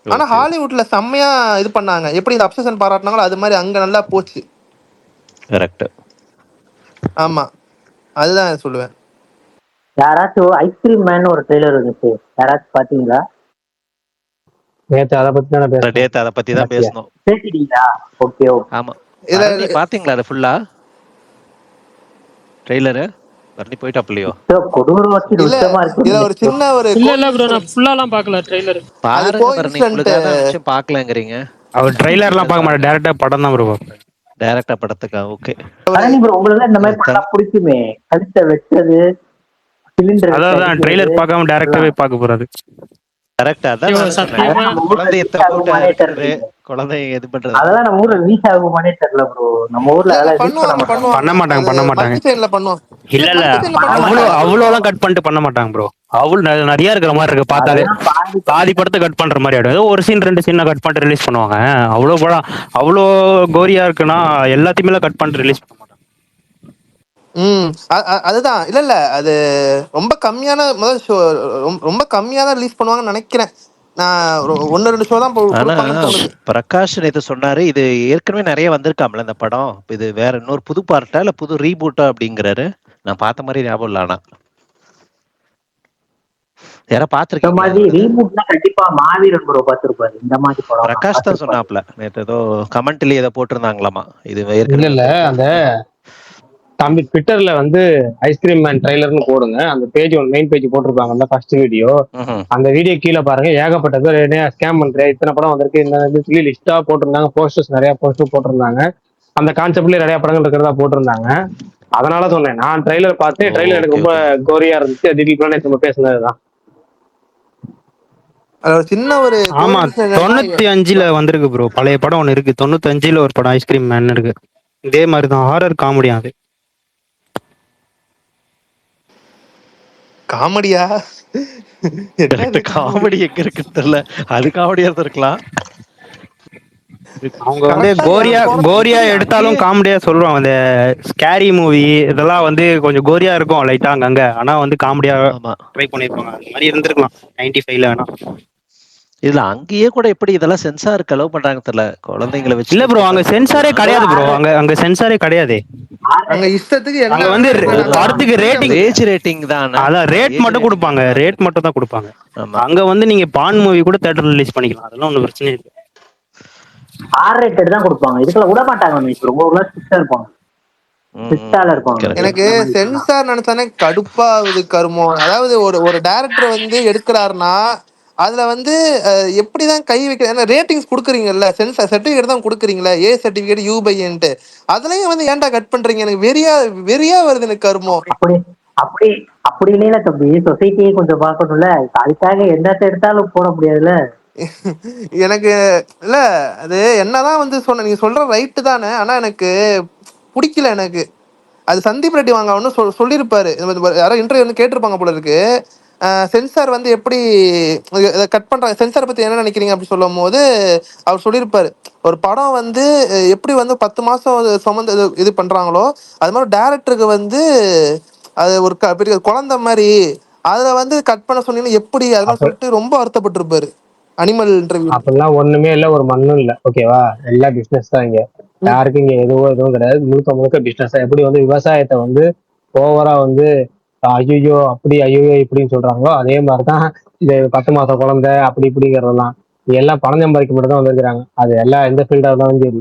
ஆனா ஹாலிவுட்ல செம்மையா இது பண்ணாங்க, எப்படி இந்த அப்சஷன் பாராட்டினாங்களோ அது மாதிரி அங்க நல்லா போச்சு. கரெக்ட். ஆமா, அதுதான் சொல்லுவேன். யாராச்சும் ஐஸ்கிரீம் மேன் ஒரு ட்ரெய்லர் இருந்துச்சு, யாராச்சும் பாத்தீங்களா? நேத்து அதை பத்தி தானே பேசுறேன். டேட் அதை பத்தி தான் பேசணும். பேசிட்டீங்களா? Okay okay. ஆமா, பரணி பாத்தீங்களா அது ஃபுல்லா ட்ரெய்லரு? பரணி போயிட்டாப்லையோ? இதுல ஒரு சின்ன ஒரு இல்ல ப்ரோ, நான் ஃபுல்லாலாம் பார்க்கல ட்ரெய்லர். பாருங்க பரணி, உங்களுக்கான விஷயம் பார்க்கலங்கிறீங்க. அவர் ட்ரெய்லர்லாம் பார்க்க மாட்டேன், டைரக்டா படம் தான் ப்ரோ பார்ப்பேன். டைரக்டா படத்துக்கா? ஓகே. உங்களுக்கு இந்த மாதிரி படம் பிடிக்குமே, கழுத்தை வெட்டது, சிலிண்டர். அதான் ட்ரெய்லர் பார்க்காம டைரக்டாவே பார்க்க போறாரு. கரெக்ட். அதான் குழந்தை இது பண்றது அதெல்லாம் நம்ம ஊர்ல ரீச் ஆகுமானே தெரியல ப்ரோ. நம்ம ஊர்ல பண்ண மாட்டாங்க. இல்ல அவ்வளோலாம் கட் பண்ணிட்டு பண்ண மாட்டாங்க ப்ரோ. அவ்வளவு நிறைய இருக்கிற மாதிரி இருக்கு, பார்த்தாலே பாதி படத்தை கட் பண்ற மாதிரி ஆயிடும். ஏதோ ஒரு சீன் 2 சீன் கட் பண்ணிட்டு ரிலீஸ் பண்ணுவாங்க. அவ்வளோ படம் அவ்வளோ கோரியா இருக்குன்னா எல்லாத்தையுமே கட் பண்ணிட்டு ரிலீஸ் பண்ண மாட்டாங்க. அதுதான். இல்ல அது ரொம்ப கம்மியான ரொம்ப கம்மியா தான் ரிலீஸ் பண்ணுவாங்கன்னு நினைக்கிறேன். நான் 1-2 ஷோ தான் போடுவாங்க. பிரகாஷ் நேத்து சொன்னாரு, இது ஏற்கனவே நிறைய வந்திருக்காம்ல இந்த படம், இது வேற இன்னொரு புது பார்ட்டா இல்ல புது ரீபூட்டா அப்படிங்கிறாரு. நான் பார்த்த மாதிரி ஞாபகம் இல்ல. ஆனா யாரா பாத்துருக்கீங்க? கண்டிப்பா மாவீரன் ப்ரோ பாத்துருப்பாரு. இந்த மாதிரி படம் பிரகாஷ் தான் சொன்னாப்ல நேத்து, ஏதோ கமெண்ட்ல ஏதோ போட்டிருந்தாங்களாமா. இது இல்ல அந்த தம்பி ட்விட்டர்ல வந்து ஐஸ்கிரீம் மேன் ட்ரைலர்னு போடுங்க, அந்த பேஜ் மெயின் பேஜ் போட்டிருப்பாங்க ஃபர்ஸ்ட் வீடியோ. அந்த வீடியோ கீழே பாருங்க, ஏகப்பட்ட பேர் என்ன ஸ்கேம் பண்றேன், இத்தனை படம் வந்திருக்கு இந்த சொல்லி லிஸ்டா போட்டிருந்தாங்க. போஸ்டர்ஸ் நிறைய போஸ்டர் போட்டிருந்தாங்க, அந்த கான்செப்ட்லயே நிறைய படங்கள் இருக்கிறதா போட்டிருந்தாங்க. அதனால சொன்னேன், நான் ட்ரைலர் பார்த்து ட்ரைலர் எனக்கு ரொம்ப கோரியா இருந்துச்சு. அது நம்ம பேசுனதுதான். சின்ன ஒரு ஆமா 95ல வந்திருக்கு ப்ரோ, பழைய படம் ஒண்ணு இருக்கு. 95ல ஒரு படம் ஐஸ்கிரீம் மேன் இருக்கு, இதே மாதிரிதான் ஹாரர் காமெடியா. அது காமெடியா? காமெடி எங்க இருக்கு தெரியல, அது காமெடியா இருக்கலாம். அவங்க வந்து கோரியா எடுத்தாலும் காமெடியா சொல்லுவாங்க. அந்த ஸ்கேரி மூவி இதெல்லாம் வந்து கொஞ்சம் கோரியா இருக்கும் லைட்டா அங்கங்க, ஆனா வந்து காமெடியா ட்ரை பண்ணிருப்பாங்க. அந்த மாதிரி இருந்திருக்கலாம் 95ல. வேணா இதுல அங்கேயே கூட எப்படி இதெல்லாம் சென்சார் அலோவ் பண்றாங்க தெரியல, குழந்தைங்களை வச்சு. இல்ல ப்ரோ, அங்க சென்சாரே கிடையாது ப்ரோ. அங்க சென்சாரே கிடையாது. அங்க இஷ்டத்துக்கு அங்க வந்து படத்துக்கு ரேட்டிங் தான். அதான் ரேட் மட்டும் கொடுப்பாங்க, ரேட் மட்டும் தான் கொடுப்பாங்க. அங்க வந்து நீங்க பான் மூவி கூட தியேட்டர்ல ரிலீஸ் பண்ணிக்கலாம், அதெல்லாம் ஒன்றும் பிரச்சனை இல்லை. ஆர் ரேட்டட் தான் கொடுப்பாங்க, இதுக்குள்ள விட மாட்டாங்க. ரொம்ப ஸ்ட்ரிக்ட்டா இருப்பாங்க. எனக்கு சென்சார் நினைச்சானே கடுப்பாகுது கருமோ. அதாவது ஒரு டைரக்டர் வந்து எடுக்கிறாருன்னா அதுல வந்து எப்படிதான் கை வைக்க, ரேட்டிங்ஸ் கொடுக்குறீங்கல்ல, சென்சார் சர்டிபிகேட் தான் கொடுக்குறீங்களா, ஏ சர்டிபிகேட் யூ பைன்ட்டு, அதுலயும் வந்து ஏன்டா கட் பண்றீங்க? எனக்கு வெறியா வருது எனக்கு கருமோ. அப்படி இல்ல தம்பி, சொசைட்டியே கொஞ்சம் பார்க்கணும்ல, அதுக்காக என்னத்தை எடுத்தாலும் போட முடியாதுல்ல. எனக்கு இல்ல, அது என்னதான் வந்து நீங்க சொல்ற ரைட்டு தானே, ஆனா எனக்கு பிடிக்கல. எனக்கு அது சந்தீப் ரெட்டி வாங்க ஒன்னும் சொல்லியிருப்பாரு, யாரோ இன்டர்வியூ வந்து கேட்டிருப்பாங்க போல இருக்கு. சென்சார் வந்து எப்படி கட் பண்றாங்க, சென்சார் பத்தி என்ன நினைக்கிறீங்க அப்படி சொல்லும் போது அவர் சொல்லியிருப்பாரு, ஒரு படம் வந்து எப்படி வந்து 10 மாசம் சுமந்து இது பண்றாங்களோ அது மாதிரி டைரக்டருக்கு வந்து அது ஒரு பெரிய குழந்தை மாதிரி, அதுல வந்து கட் பண்ண சொன்னீங்கன்னா எப்படி, அதெல்லாம் சொல்லிட்டு ரொம்ப வருத்தப்பட்டிருப்பாரு அனிமல் இன்டர்வியூ. அப்படிலாம் ஒண்ணுமே இல்ல, ஒரு மண்ணும் இல்ல, ஓகேவா? எல்லா பிசினஸ் தான் இங்க. யாருக்கும் இங்க எதுவும் கிடையாது, முழுக்க பிசினஸ் தான். எப்படி வந்து விவசாயத்தை வந்து ஓவரா வந்து ஐயோ அப்படி ஐயோ இப்படின்னு சொல்றாங்களோ, அதே மாதிரிதான் இந்த 10 மாசம் குழந்தை அப்படி இப்படிங்கிறதெல்லாம் எல்லாம் பணம் சம்பாதிக்க மட்டும் தான் வந்திருக்கிறாங்க. அது எல்லாம் எந்த ஃபீல்டா இருந்தாலும் சரி,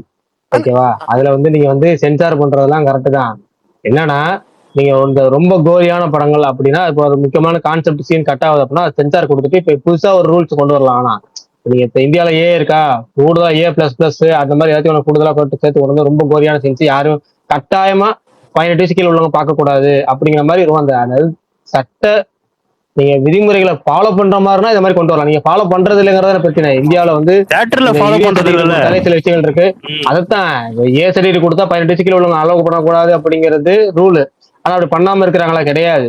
ஓகேவா? அதுல வந்து நீங்க வந்து சென்சார் பண்றதெல்லாம் கரெக்ட் தான். என்னன்னா நீங்க இந்த ரொம்ப கோரியான படங்கள் அப்படின்னா, இப்போ ஒரு முக்கியமான கான்செப்ட் சீன் கட் ஆகுது அப்படின்னா சென்சார் கொடுத்துட்டு இப்ப புதுசா ஒரு ரூல்ஸ் கொண்டு வரலாம். ஆனா நீங்க இப்ப இந்தியாவில இருக்கா, கூடுதலா A++ அந்த மாதிரி ஏதாச்சும் கூடுதலா போட்டு சேர்த்து கொண்டு வந்து ரொம்ப கோரியான சீன்ஸ் யாரும் கட்டாயமா 18 வயசு கீழே உள்ளவங்க பார்க்க கூடாது அப்படிங்கிற மாதிரி இருக்கும். அதாவது சட்ட நீங்க விதிமுறைகளை ஃபாலோ பண்ற மாதிரினா இந்த மாதிரி கொண்டு வரலாம். நீங்க ஃபாலோ பண்றது இல்லைங்கிறத பிரச்சனை. இந்தியாவில வந்து சில விஷயங்கள் இருக்கு. அதைத்தான் ஏ சர்டிஃபிகேட் கொடுத்தா 18 வயசு கீழே உள்ளவங்க அலோவ் பண்ணக்கூடாது அப்படிங்கிறது ரூல். ஆனா அப்படி பண்ணாம இருக்கிறாங்களா? கிடையாது.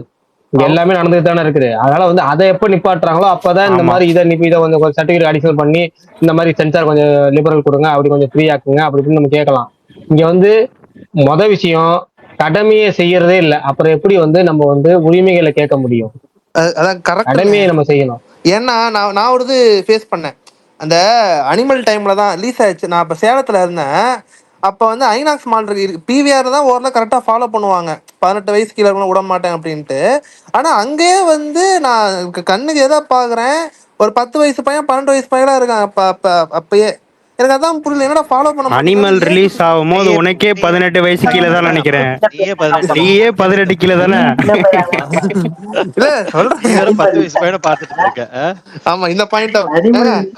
இங்க எல்லாமே நடந்துட்டு தானே இருக்குது. அதனால வந்து அதை எப்ப நிப்பாட்டுறாங்களோ அப்பதான் இந்த மாதிரி இதை வந்து சர்டிஃபிகேட் அடிஷனல் பண்ணி இந்த மாதிரி சென்சார் கொஞ்சம் லிபரல் கொடுங்க, அப்படி கொஞ்சம் ஃப்ரீ ஆக்குங்க அப்படின்னு நம்ம கேட்கலாம். இங்க வந்து விஷயம் கடமையை செய்யறதே இல்லை, அப்புறம் எப்படி வந்து நம்ம வந்து உரிமைகளை கேட்க முடியும்? அதான் கரெக்ட், கடமையை நம்ம செய்யணும். ஏன்னா நான் ஒரு இது ஃபேஸ் பண்ணேன். அந்த அனிமல் டைம்ல தான் ரிலீஸ் ஆயிடுச்சு. நான் அப்ப சேலத்துல இருந்தேன். அப்ப வந்து ஐநாக்ஸ் மால் இருக்கு, பிவிஆர் தான் ஓரளவு கரெக்டா ஃபாலோ பண்ணுவாங்க, 18 வயசு கீழே இருக்கவங்கள விட மாட்டேன் அப்படின்ட்டு. ஆனா அங்கேயே வந்து நான் கண்ணுக்கு எதை பாக்குறேன், ஒரு 10 வயசு பையன் 12 வயசு பையனா இருக்கான். அப்பயே எனக்கு அதான் புரியல, என்னடா ஃபாலோ பண்ண அனிமல் மாட்டேங்கிறாங்க. ரிலீஸ் ஆகும் போது உனக்கே 18 வயசு கீழே தான் நினைக்கிறேன். நீயே 18 கீழே தானே. இல்ல சொல்றேன், 10 வயசு பையனை பாத்துட்டு இருக்க. ஆமா இந்த பாயிண்ட்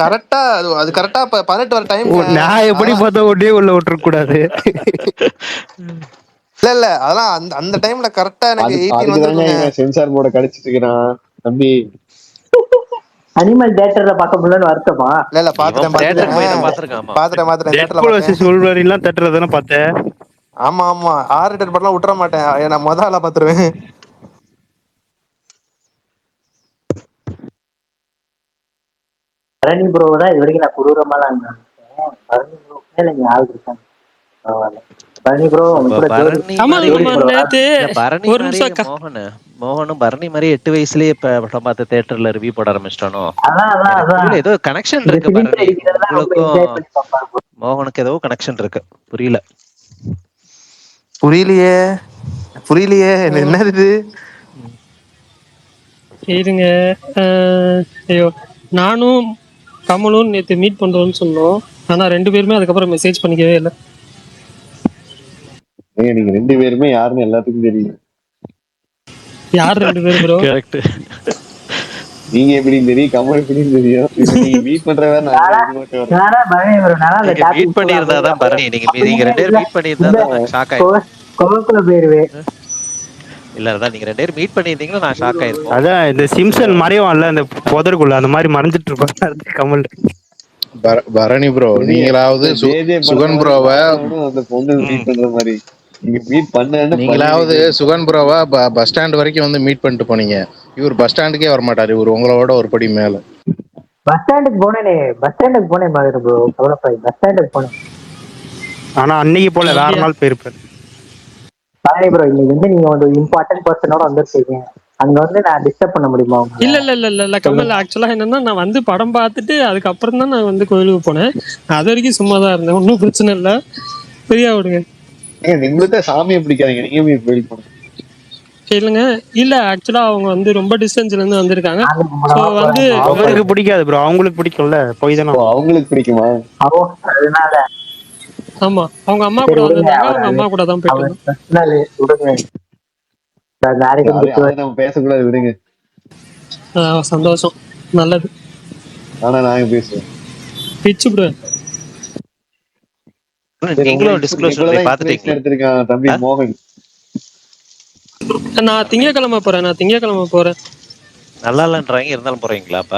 கரெக்டா, அது கரெக்டா 18 வர டைம். நான் எப்படி பார்த்தா ஒட்டே உள்ள விட்டுற கூடாது. இல்ல அதெல்லாம் அந்த டைம்ல கரெக்டா எனக்கு 18 வந்து சென்சார் போர்ட கடிச்சிட்டு இருக்கிறான் தம்பி. அனிமல் தியேட்டர்ல பார்க்க முடியலன்னு வருத்தமா? இல்ல பாத்துட்டேன் தேட்டர்ல தானே பார்த்தேன். ஆமா ஆர்டர் படலாம் விட்டுற மாட்டேன், நான் முதல்ல பாத்துருவேன். பரணி ப்ரோ தான் இது வரைக்கும் நான் கொடூரமாலாம் இருந்தேன். பரணி ப்ரோ மேல இங்க ஆள் இருக்காங்க, பரவாயில்ல. பரணி ப்ரோ மோகனும் பரணி மாதிரி 8 வயசுலயே படம் பார்த்து தியேட்டர்ல ரிவ்யூ போட ஆரம்பிச்சிட்டானோ. ஏதோ கனெக்ஷன் இருக்கு பரணி, உங்களுக்கும் மோகனுக்கு ஏதோ கனெக்ஷன் இருக்கு. புரியலையே என்னது இருங்க. ஐயோ, நானும் கமலும் நேற்று மீட் பண்றோம்னு சொன்னோம். ஆனா 2 பேருமே அதுக்கப்புறம் மெசேஜ் பண்ணிக்கவே இல்லை. நீங்க 2 பேருமே யாருன்னு எல்லாத்துக்கும் தெரியும். யார் 2 பேரும் ப்ரோ? கரெக்ட். நீங்க எப்படி தெரியும், கமல் எப்படி தெரியும், நீங்க மீட் பண்றவர மீட் பண்ணியிருந்தாதான் பரணி, நீங்க 2 பேரும் மீட் பண்ணியிருந்தாதான் ஷாக் ஆயிருப்பேன். இல்ல அதான் நீங்க 2 பேரும் மீட் பண்ணியிருந்தீங்கன்னா நான் ஷாக் ஆயிருப்பேன். அதான் இந்த சிம்சன் மறைவான்ல அந்த புதருக்குள்ள, அந்த மாதிரி மறைஞ்சிட்டு இருப்பாங்க கமல். பரணி ப்ரோ, நீங்களாவது சுகன் ப்ரோவை அந்த பொண்ணு மீட் பண்ற மாதிரி நீங்களாவது சுகன் ப்ரோவா பஸ் ஸ்டாண்ட் வரைக்கும் வந்து மீட் பண்ணிட்டு போனீங்க. இவர் பஸ் ஸ்டாண்டுக்கே வரமாட்டாரு, இவர் உங்களோட ஒரு படி மேல. பஸ் ஸ்டாண்டுக்கு போனேன் மாதிரி ப்ரோ, பஸ் ஸ்டாண்டுக்கு போனேன். ஆனா அன்னைக்கு போல வேற நாள் போயிருப்பாரு. பரணி ப்ரோ, இன்னைக்கு வந்து நீங்க ஒரு இம்பார்ட்டன்ட் பர்சனோட வந்துருக்கீங்க, அங்க வந்து நான் டிஸ்டர்ப் பண்ண முடியுமா? இல்ல கமல், ஆக்சுவலா என்னன்னா நான் வந்து படம் பார்த்துட்டு அதுக்கப்புறம் தான் நான் வந்து கோயிலுக்கு போனேன். அது வரைக்கும் சும்மா தான் இருந்தேன், ஒன்றும் பிரச்சனை இல்லை, ஃப்ரீயா விடுங்க. உங்களுக்கு சாமியை பிடிக்காதீங்க, நீங்க கோயிலுக்கு போங்க. இல்லைங்க, இல்ல ஆக்சுவலா அவங்க வந்து ரொம்ப டிஸ்டன்ஸ்ல இருந்து வந்திருக்காங்க. சோ வந்து அவருக்கு பிடிக்காது ப்ரோ, அவங்களுக்கு பிடிக்கும்ல, போய் தானே. அவங்களுக்கு பிடிக்குமா? அதனால ஆமா, அவங்க அம்மா கூட வந்திருந்தாங்க, அவங்க அம்மா கூட தான் போயிட்டு. நம்ம பேசக்கூடாது, விடுங்க. சந்தோஷம், நல்லது. ஆனா நாங்க பேசுவோம், பிச்சு விடுவேன். எடுத்திருக்கான் தம்பி மோகன். நான் திங்கக்கிழமை போறேன். நல்லா இல்லன்றாங்க, இருந்தாலும் போறீங்களா? அப்ப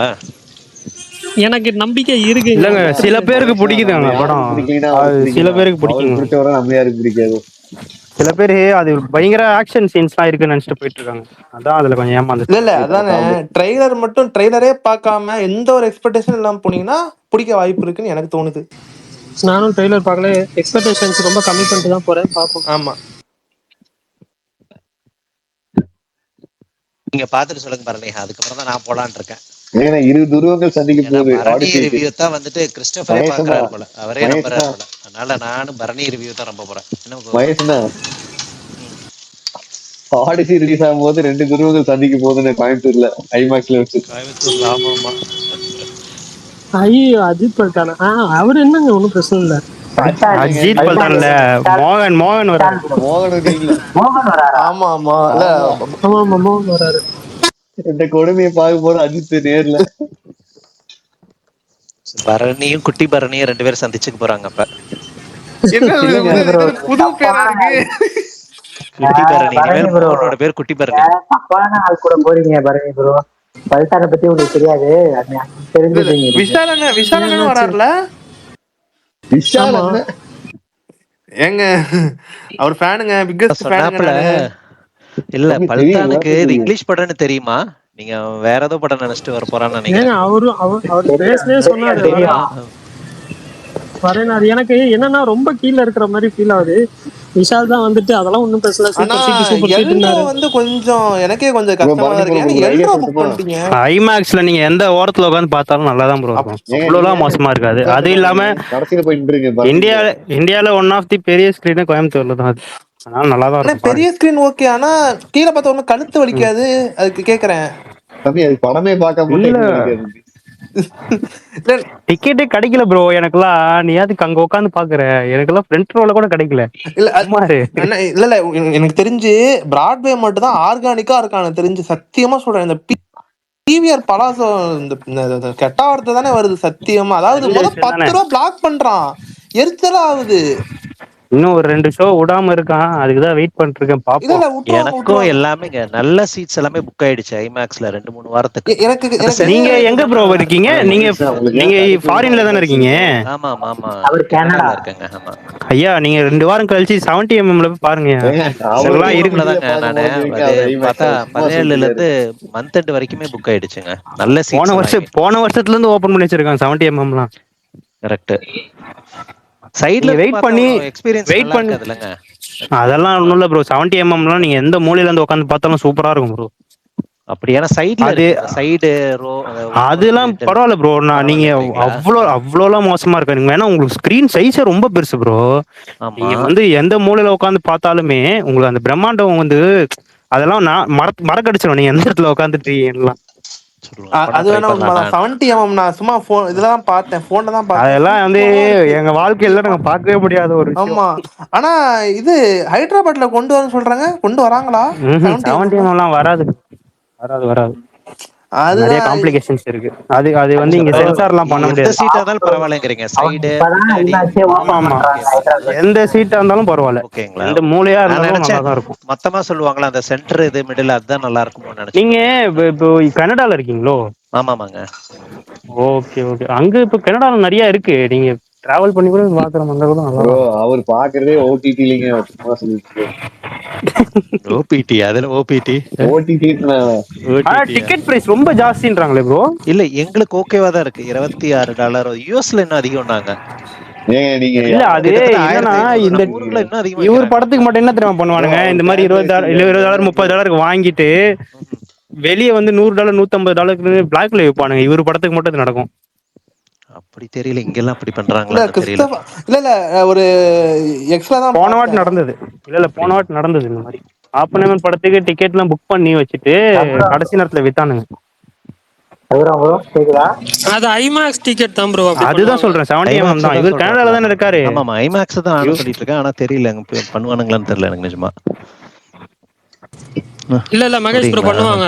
எனக்கு நம்பிக்கை இருக்கு. இல்லங்க, சில பேருக்கு பிடிக்குதாங்க படம், சில பேருக்கு பிடிக்கும், நம்ம யாருக்கு பிடிக்காது. சில பேரு அது பயங்கர ஆக்ஷன் சீன்ஸ்லாம் இருக்குன்னு நினைச்சிட்டு போயிட்டு இருக்காங்க. அதான் அதுல கொஞ்சம் ஏமாந்து. இல்ல அதானே, ட்ரெய்லரே பார்க்காம எந்த ஒரு எக்ஸ்பெக்டேஷன் இல்லாம போனீங்கன்னா பிடிக்க வாய்ப்பு இருக்குன்னு எனக்கு தோணுது. நானும் ட்ரெய்லர் பார்க்கல, எக்ஸ்பெக்டேஷன்ஸ் ரொம்ப கம்மி பண்ணிட்டு தான் போறேன், பார்ப்போம். ஆமா, நீங்க பாத்துட்டு சொல்லுங்க பரணி, அதுக்கப்புறம் தான் நான் போலான்னு இருக்கேன். ஏன்னா 20 துருவங்கள் சந்திக்க போகுது. பரணி ரிவ்யூ தான் வந்துட்டு கிறிஸ்டோபரே பார்க்கறாரு போல, அவரே நம்பறாரு போல. அதனால நானும் பரணி ரிவ்யூ தான் ரொம்ப போறேன். வயசுனா ஆடிசி ரிலீஸ் ஆகும்போது 2 துருவங்கள் சந்திக்க போகுதுன்னு கோயம்புத்தூர்ல ஐமேக்ஸ்ல வச்சு. ஆமா. ஐயோ, அஜித் பல்டானா? அவர் என்னங்க, ஒன்றும் பிரச்சனை இல்லை. அஜித் பல்டான்ல மோகன் வராரு. ஆமா மோகன் வராரு. இந்த கொடுமையை பார்க்க போது அஜித் நேர்ல. பரணியும் குட்டி பரணியும் 2 பேரும் சந்திச்சுக்க போறாங்க. அப்ப புது பேரா இருக்கு, குட்டி பரணி. இனிமேல் பேர் குட்டி பரணி. தப்பான ஆள் கூட போறீங்க பரணி ப்ரோ. பல்டானை பத்தி உங்களுக்கு தெரியாது, விஷாலன் வராருல. ஏங்க அவர் ஃபேனுங்க, பிக்கஸ்ட் ஃபேனுங்க. இல்ல பல்டானுக்கு இது இங்கிலீஷ் படம்னு தெரியுமா? நீங்க வேற ஏதோ படம் நினைச்சிட்டு வர போறான்னு நினைக்கிறேன். வரேன். அது எனக்கு என்னன்னா ரொம்ப கீழே இருக்கிற மாதிரி ஃபீல் ஆகுது. விஷால் தான் வந்துட்டு அதெல்லாம் ஒன்றும் பேசல, ஆனா சூப்பர் எல்ட்ரோ சீட்டுனாரு. வந்து கொஞ்சம் எனக்கே கொஞ்சம் ப்ரோ கஷ்டமா தான் பரணி ப்ரோ இருக்கு. ஏன்னா உங்களுக்கு ஐடியா எல்ட்ரோ புக் சொல்லட்டுமா? பண்ணிட்டீங்க. ஐமேக்ஸ்ல நீங்க எந்த ஓரத்துல உட்காந்து பார்த்தாலும் நல்லா தான் ப்ரோ அப்- இருக்கும், ஏங்க அவ்வளோலாம் நீங்க மோசமா இருக்காது. அது உட்காந்து இல்லாம பாருங்க, கடைசியில போய் நின்றுங்க பரணி ப்ரோ. இந்தியால ஒன் ஆஃப் தி பெரிய ஸ்கிரீனு கோயம்புத்தூர்ல தான் அது. அதனால நல்லா தான் ஆனா இருக்கும் பெரிய பாருங்க. Screen okay. ஆனா கீழே பார்த்த ஒண்ணு கழுத்து ம். வலிக்காது, அதுக்கு கேக்குறேன். தம்பி அது படமே பார்க்க மாட்டேன் இல்ல இன்னும் வலிக்காது. இல்ல டிக்கெட்டே கிடைக்கல ப்ரோ எனக்குலாம். நீ அதுக்கு அங்க உட்காந்து பாக்குற, எனக்கெல்லாம் ஃப்ரண்ட் ரோல கூட கிடைக்கல. இல்ல சும்மா இரு. அண்ணா, இல்ல இல்ல எனக்கு தெரிஞ்சு பிராட்வே மட்டும் தான் ஆர்கானிக்கா இருக்கான். எனக்கு தெரிஞ்சு சத்தியமா சொல்றேன். இந்த பிவிஆர் பலாசம் இந்த கெட்ட வார்த்தை தானே வருது சத்தியமா. அதாவது தெரிஞ்ச விஷயம் 10 தானே. ரூபா பிளாக் பண்றான், எரிச்சலா ஆகுது. இன்னும் ஒரு 2 ஷோ விடாம இருக்கான், அதுக்குதான் வெயிட் பண்ணிட்டு இருக்கேன், இல்ல பாப்போம். இல்ல விட்டுருவாங்க எனக்கும் விட்டுருவாங்க. எல்லாமே நல்ல சீட்ஸ் எல்லாமே புக் ஆயிடுச்சு ஐமேக்ஸ்ல 2-3 வாரத்துக்கு. எனக்கு அந்த எனக்கு நீங்க சென்டர் எங்க இதுதானே ப்ரோ நல்லா இருக்கீங்க? இருக்கும். ஆனா நீங்க மகேஷ் உங்களுக்கு நீங்க ஏன் தனித்தனியா ஃபாரின்ல தானே ஐமேக்ஸ் இருக்கீங்க? இருக்கும்? ஆமா ஆமா ஆமா, அவர் கனடா. கனடால இருக்கேங்க. ஆமா ஐயா நீங்க 2 வாரம் கழிச்சு 70mm போய் பாருங்க. ஏங்க அவரு இதெல்லாம் இருக்கு. ரூம்ல ஓடிடில தாங்க பார்க்க நானு. போறீங்க, அது அவர் ஐமேக்ஸ் பார்த்தா அவர் சும்மா 17ல சொல்லிட்டு இருந்து மந்த் எண்ட் வரைக்குமே புக் ஆயிடுச்சுங்க. நல்ல போன சீட்ஸ் எல்லாமே. வருஷத்துல இருந்து ஓபன் பண்ணி வச்சிருக்காங்க 70mmலாம். கரெக்ட். சைடுல நீங்க இருந்து வெயிட் பார்த்தா பண்ணி அவ்வளவு எக்ஸ்பீரியன்ஸ் வெயிட் நல்லா பண்ணி இருக்காதுல்லங்க. அதெல்லாம் ஒண்ணும் இல்ல ப்ரோ. 70mmலாம் நீங்க எந்த மூலையில இருந்து உட்காந்து பார்த்தாலும் சூப்பரா இருக்கும் ப்ரோ. அப்படி ஏன்னா சைடுல அது இருக்கு, அந்த சைடு ரோ, அதெல்லாம் பரவாயில்ல ப்ரோ. நீங்க பரவாயில்லைன்றீங்களா? அவ்வளோலாம் மோசமா இருக்காது. நீங்க வேணா உங்களுக்கு ஸ்கிரீன் சைஸே ரொம்ப பெருசு ப்ரோ. ஆமா. நீங்க வந்து எந்த மூலையில உட்காந்து பார்த்தாலுமே உங்களுக்கு அந்த பிரம்மாண்டம் வந்து அதெல்லாம் நான் மறக்கடிச்சிடும் நீங்க எந்த இடத்துல உட்காந்துட்டு எல்லாம். சொல்லுங்க, அப்பனா அது ட்ரை வேணா பண்ணலாம் உண்மைதான். நான். 70mm நான் சும்மா இதுல தான் பார்த்தேன், போன்ல தான் பார்த்தேன். அதெல்லாம் வந்து சூப்பரா இருக்கு எங்க வாழ்க்கையில சத்தியமா. நாங்க பார்க்கவே முடியாத ஒரு விஷயம். ஆமா. ஆனா இது ஹைதராபாத்ல கொண்டு வரேன்னு சொல்றாங்க, கொண்டு வராங்களா 70mm? 70mmலாம் வராது வராது வராது. நிறைய அதுதான். காம்ப்ளிகேஷன்ஸ் இருக்கு. அது வந்து இங்க அப்போ சென்சார்லாம் பண்ண எந்த முடியாது. சீட்டா இருந்தாலும் பரவாயில்லைங்கிறீங்க, அவங்க சைடு இப்பதான் பின்னாடி. ஐமேக்ஸே ஆமா ஓபன் ஆமா. ஓகே பண்றாங்க ஹைதராபாத். எந்த சீட்டா இருந்தாலும் பரவாயில்ல, ஓகேங்களா? எந்த மூலையா நான் இருந்தாலும் நல்லா நினைச்சேன் தான் இருக்கும். மொத்தமா சொல்லுவாங்களா அந்த சென்டர் இது மிடில் அதுதான் நல்லா இருக்குமோன்னு நீங்க நினைச்சிட்டு இருந்தேன். இப்போ கனடால இருக்கீங்களோ? ஆமாமாங்க. Okay okay. அங்க இப்போ கனடால நிறைய இருக்கு, நீங்க டிராவல் பண்ணி கூட பாக்குற மாதிரி கூட நல்லா ப்ரோ தான் இருக்கும். அவர் பாக்குறதே ஓடிடிலிங்க, சும்மா சொல்லிட்டு ஓபிடி, அதுல ஓபிடி ஓடிடி. ஆனா டிக்கெட் பிரைஸ் ரொம்ப ஜாஸ்தின்றாங்களே ப்ரோ. இல்ல எங்களுக்கு ஓகேவா தான் இருக்கு. $26. யூஎஸ்ல இன்னும் அதிகம்னாங்க. ஏங்க நீங்க இல்ல அது கிட்டத்தட்ட என்னன்னா 1500 இந்த நம்ம ஊர்ல இன்னும் அதிகமா இவர் வைக்கிறாங்க. படத்துக்கு மட்டும் என்ன தெரியுமா பண்ணுவானுங்க, அவர் இந்த மாதிரி ஃபேன் பேஸ் $20 இல்ல $20 $30 வாங்கிட்டு வெளியே வந்து $100 $150 பிளாக்ல விற்பானுங்க. இவர் படத்துக்கு மட்டும் இது நடக்கும். அப்படி தெரியல, இங்கெல்லாம் அப்படி இல்ல பண்றாங்களான்னு தெரியல. கிறிஸ்டபர், இல்ல இல்ல ஒரு எக்ஸ்ட்ரா தான் போன வாட்டி பார்த்தேன். நடந்தது. இல்ல போன வாட்டி நடந்தது இந்த மாதிரி. ஆப்பனேமன் படத்துக்கு டிக்கெட் எல்லாம் புக் பண்ணி வச்சுட்டு கடைசி நேரத்துல வித்தானுங்க. ப்ரோ கேக்குதா? அது ஐமேக்ஸ் டிக்கெட் தான் ப்ரோ. அதுதான் சொல்றேன், 70mm தான். இவர் கனடால தானே இருக்காரு. ஆமாமா, ஐமேக்ஸ் தான் நானும் சொல்லிட்டு இருக்கேன். ஆனா தெரியல அங்க பண்ணுவானுங்களான்னு தெரியல எனக்கு நிஜமா. இல்ல மகேஷ் ப்ரோ பண்ணுவாங்க.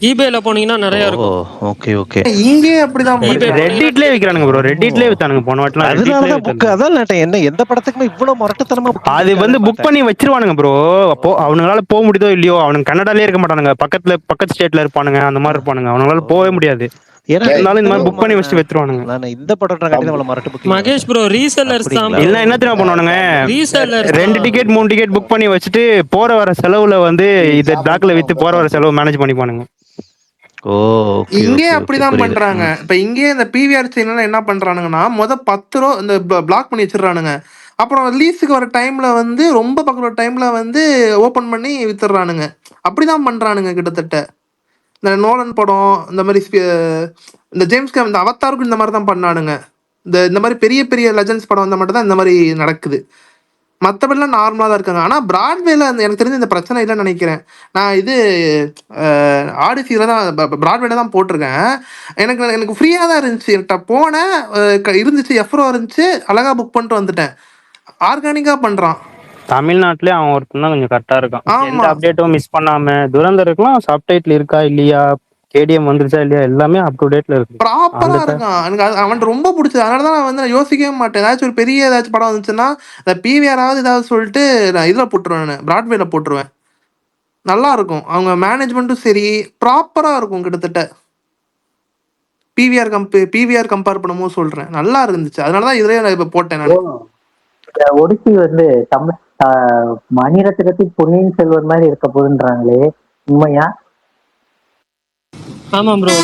ஈபேல போனீங்கன்னா நிறைய இருக்கும். Okay okay. இங்கே அப்படிதான் ரெட்டிட்லயே விக்கிறானுங்க ப்ரோ. ரெட்டிட்லயே வித்தானுங்க போன வாட்டிலாம். அதனாலதான் புக், அதான் என்ன எந்த படத்துக்குமே இவ்வளவு முரட்டுத்தனமா அது வந்து புக் பண்ணி வச்சிருவானுங்க ப்ரோ. அப்போ அவனுங்களால போக முடியுதோ இல்லையோ, அவனுக்கு கனடாலே இருக்க மாட்டானுங்க, பக்கத்து ஸ்டேட்ல இருப்பானுங்க, அந்த மாதிரி இருப்பானுங்க, அவனால போகவே முடியாது. இருந்தாலும் இந்த மாதிரி புக் பண்ணி வச்சுட்டு வித்துருவானுங்க. நான் இந்த படம் மரட்டு புக். மகேஷ் ப்ரோ ரீசெல்லர்ஸ் தான். இல்ல என்ன தெரியுமா பண்ணுவானுங்க, 2 டிக்கெட் 3 டிக்கெட் புக் பண்ணி வச்சுட்டு போற வர செலவுல வந்து இத பிளாக்ல வித்து போற வர செலவு மேனேஜ் பண்ணிப்பானுங்க. இங்கே அப்படிதான் பண்றாங்க. இப்ப இங்கே இந்த பிவிஆர் சேனல்ல என்ன பண்றானுங்கன்னா, 10 ரூபா இந்த பிளாக் பண்ணி வச்சிடறானுங்க. அப்புறம் லீஸுக்கு வர டைம்ல வந்து ரொம்ப பக்கம் டைம்ல வந்து ஓபன் பண்ணி வித்துறானுங்க. அப்படிதான் பண்றானுங்க கிட்டத்தட்ட. இந்த நோலன் படம், இந்த மாதிரி இந்த ஜேம்ஸ் கேமரன், இந்த அவத்தாருக்கு இந்த மாதிரி தான் பண்ணானுங்க. இந்த மாதிரி பெரிய பெரிய லெஜண்ட்ஸ் படம் வந்தால் மட்டும் தான் இந்த மாதிரி நடக்குது. மற்றபடிலாம் நார்மலாக தான் இருக்காங்க. ஆனால் பிராட்வேல எனக்கு தெரிஞ்ச இந்த பிரச்சனை இல்லைன்னு நினைக்கிறேன். நான் இது ஆடிசியில் தான் பிராட்வேல தான் போட்டிருக்கேன். எனக்கு ஃப்ரீயாக தான் இருந்துச்சு. என்கிட்ட போனேன், இருந்துச்சு, எஃப்ரோ இருந்துச்சு, அழகாக புக் பண்ணிட்டு வந்துட்டேன். ஆர்கானிக்காக பண்ணுறான். தமிழ்நாட்டிலே அவன் ஒருத்தன் தான் கொஞ்சம் கரெக்டா இருக்கான். எந்த அப்டேட்டும் மிஸ் பண்ணாம. துரந்தருக்குலாம் சப்டைட்டில் இருக்கா இல்லையா, கேடிஎம் வந்துருச்சா இல்லையா, எல்லாமே அப் டு டேட்ல இருக்கு, ப்ராப்பரா இருக்கான். எனக்கு அவன் ரொம்ப பிடிச்சது. அதனால தான் நான் வந்து யோசிக்கவே மாட்டேன். ஏதாச்சும் ஒரு பெரிய ஏதாச்சும் படம் வந்துச்சுன்னா இந்த பிவிஆராவது ஏதாவது சொல்லிட்டு நான் இதில் போட்டுருவேன், பிராட்வேல போட்டுருவேன். நல்லா இருக்கும். அவங்க மேனேஜ்மெண்ட்டும் சரி ப்ராப்பரா இருக்கும். கிட்டத்தட்ட பிவிஆர் கம்பேர் பண்ணும்போது சொல்றேன், நல்லா இருந்துச்சு. அதனாலதான் இதுலயே நான் இப்ப போட்டேன். நான் ஒடிசி வந்து தமிழ் மணிரத்னத்தில் பொன்னியின் செல்வன் மாதிரி இருக்க போகுதுன்றாங்களே, உண்மையா? ஆமா ப்ரோ.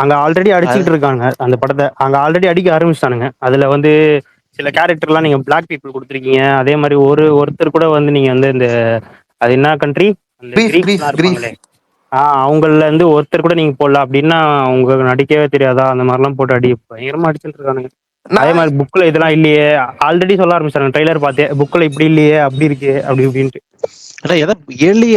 அங்க ஆல்ரெடி அடிச்சுட்டு இருக்காங்க அந்த படத்தை. அங்க ஆல்ரெடி அடிக்க ஆரம்பிச்சிட்டானுங்க. அதுல வந்து சில கேரக்டர்லாம் நீங்க பிளாக் பீப்புள் கொடுத்துருக்கீங்க. அதே மாதிரி ஒருத்தர் கூட வந்து நீங்க வந்து இந்த அது என்ன கண்ட்ரி அந்த கிரீக்ஸ்லாம் கிரீஸ் இருப்பாங்களே, அவங்கள இருந்து ஒருத்தர் கூட நீங்க போடல அப்படின்னா உங்களுக்கு நடிக்கவே தெரியாதா அந்த மாதிரிலாம் போட்டு பயங்கரமா அடிச்சுட்டு இருக்கானுங்க. அதே நான் மாதிரி புக்ல இதெல்லாம் இல்லையே, ஆல்ரெடி சொல்ல ஆரம்பிச்சாங்க ட்ரைலர் பார்த்தேன், புக்ல இப்படி இல்லையே அப்படி இருக்கு அப்படி இப்படின்ட்டு. ஆனா ஏதாவது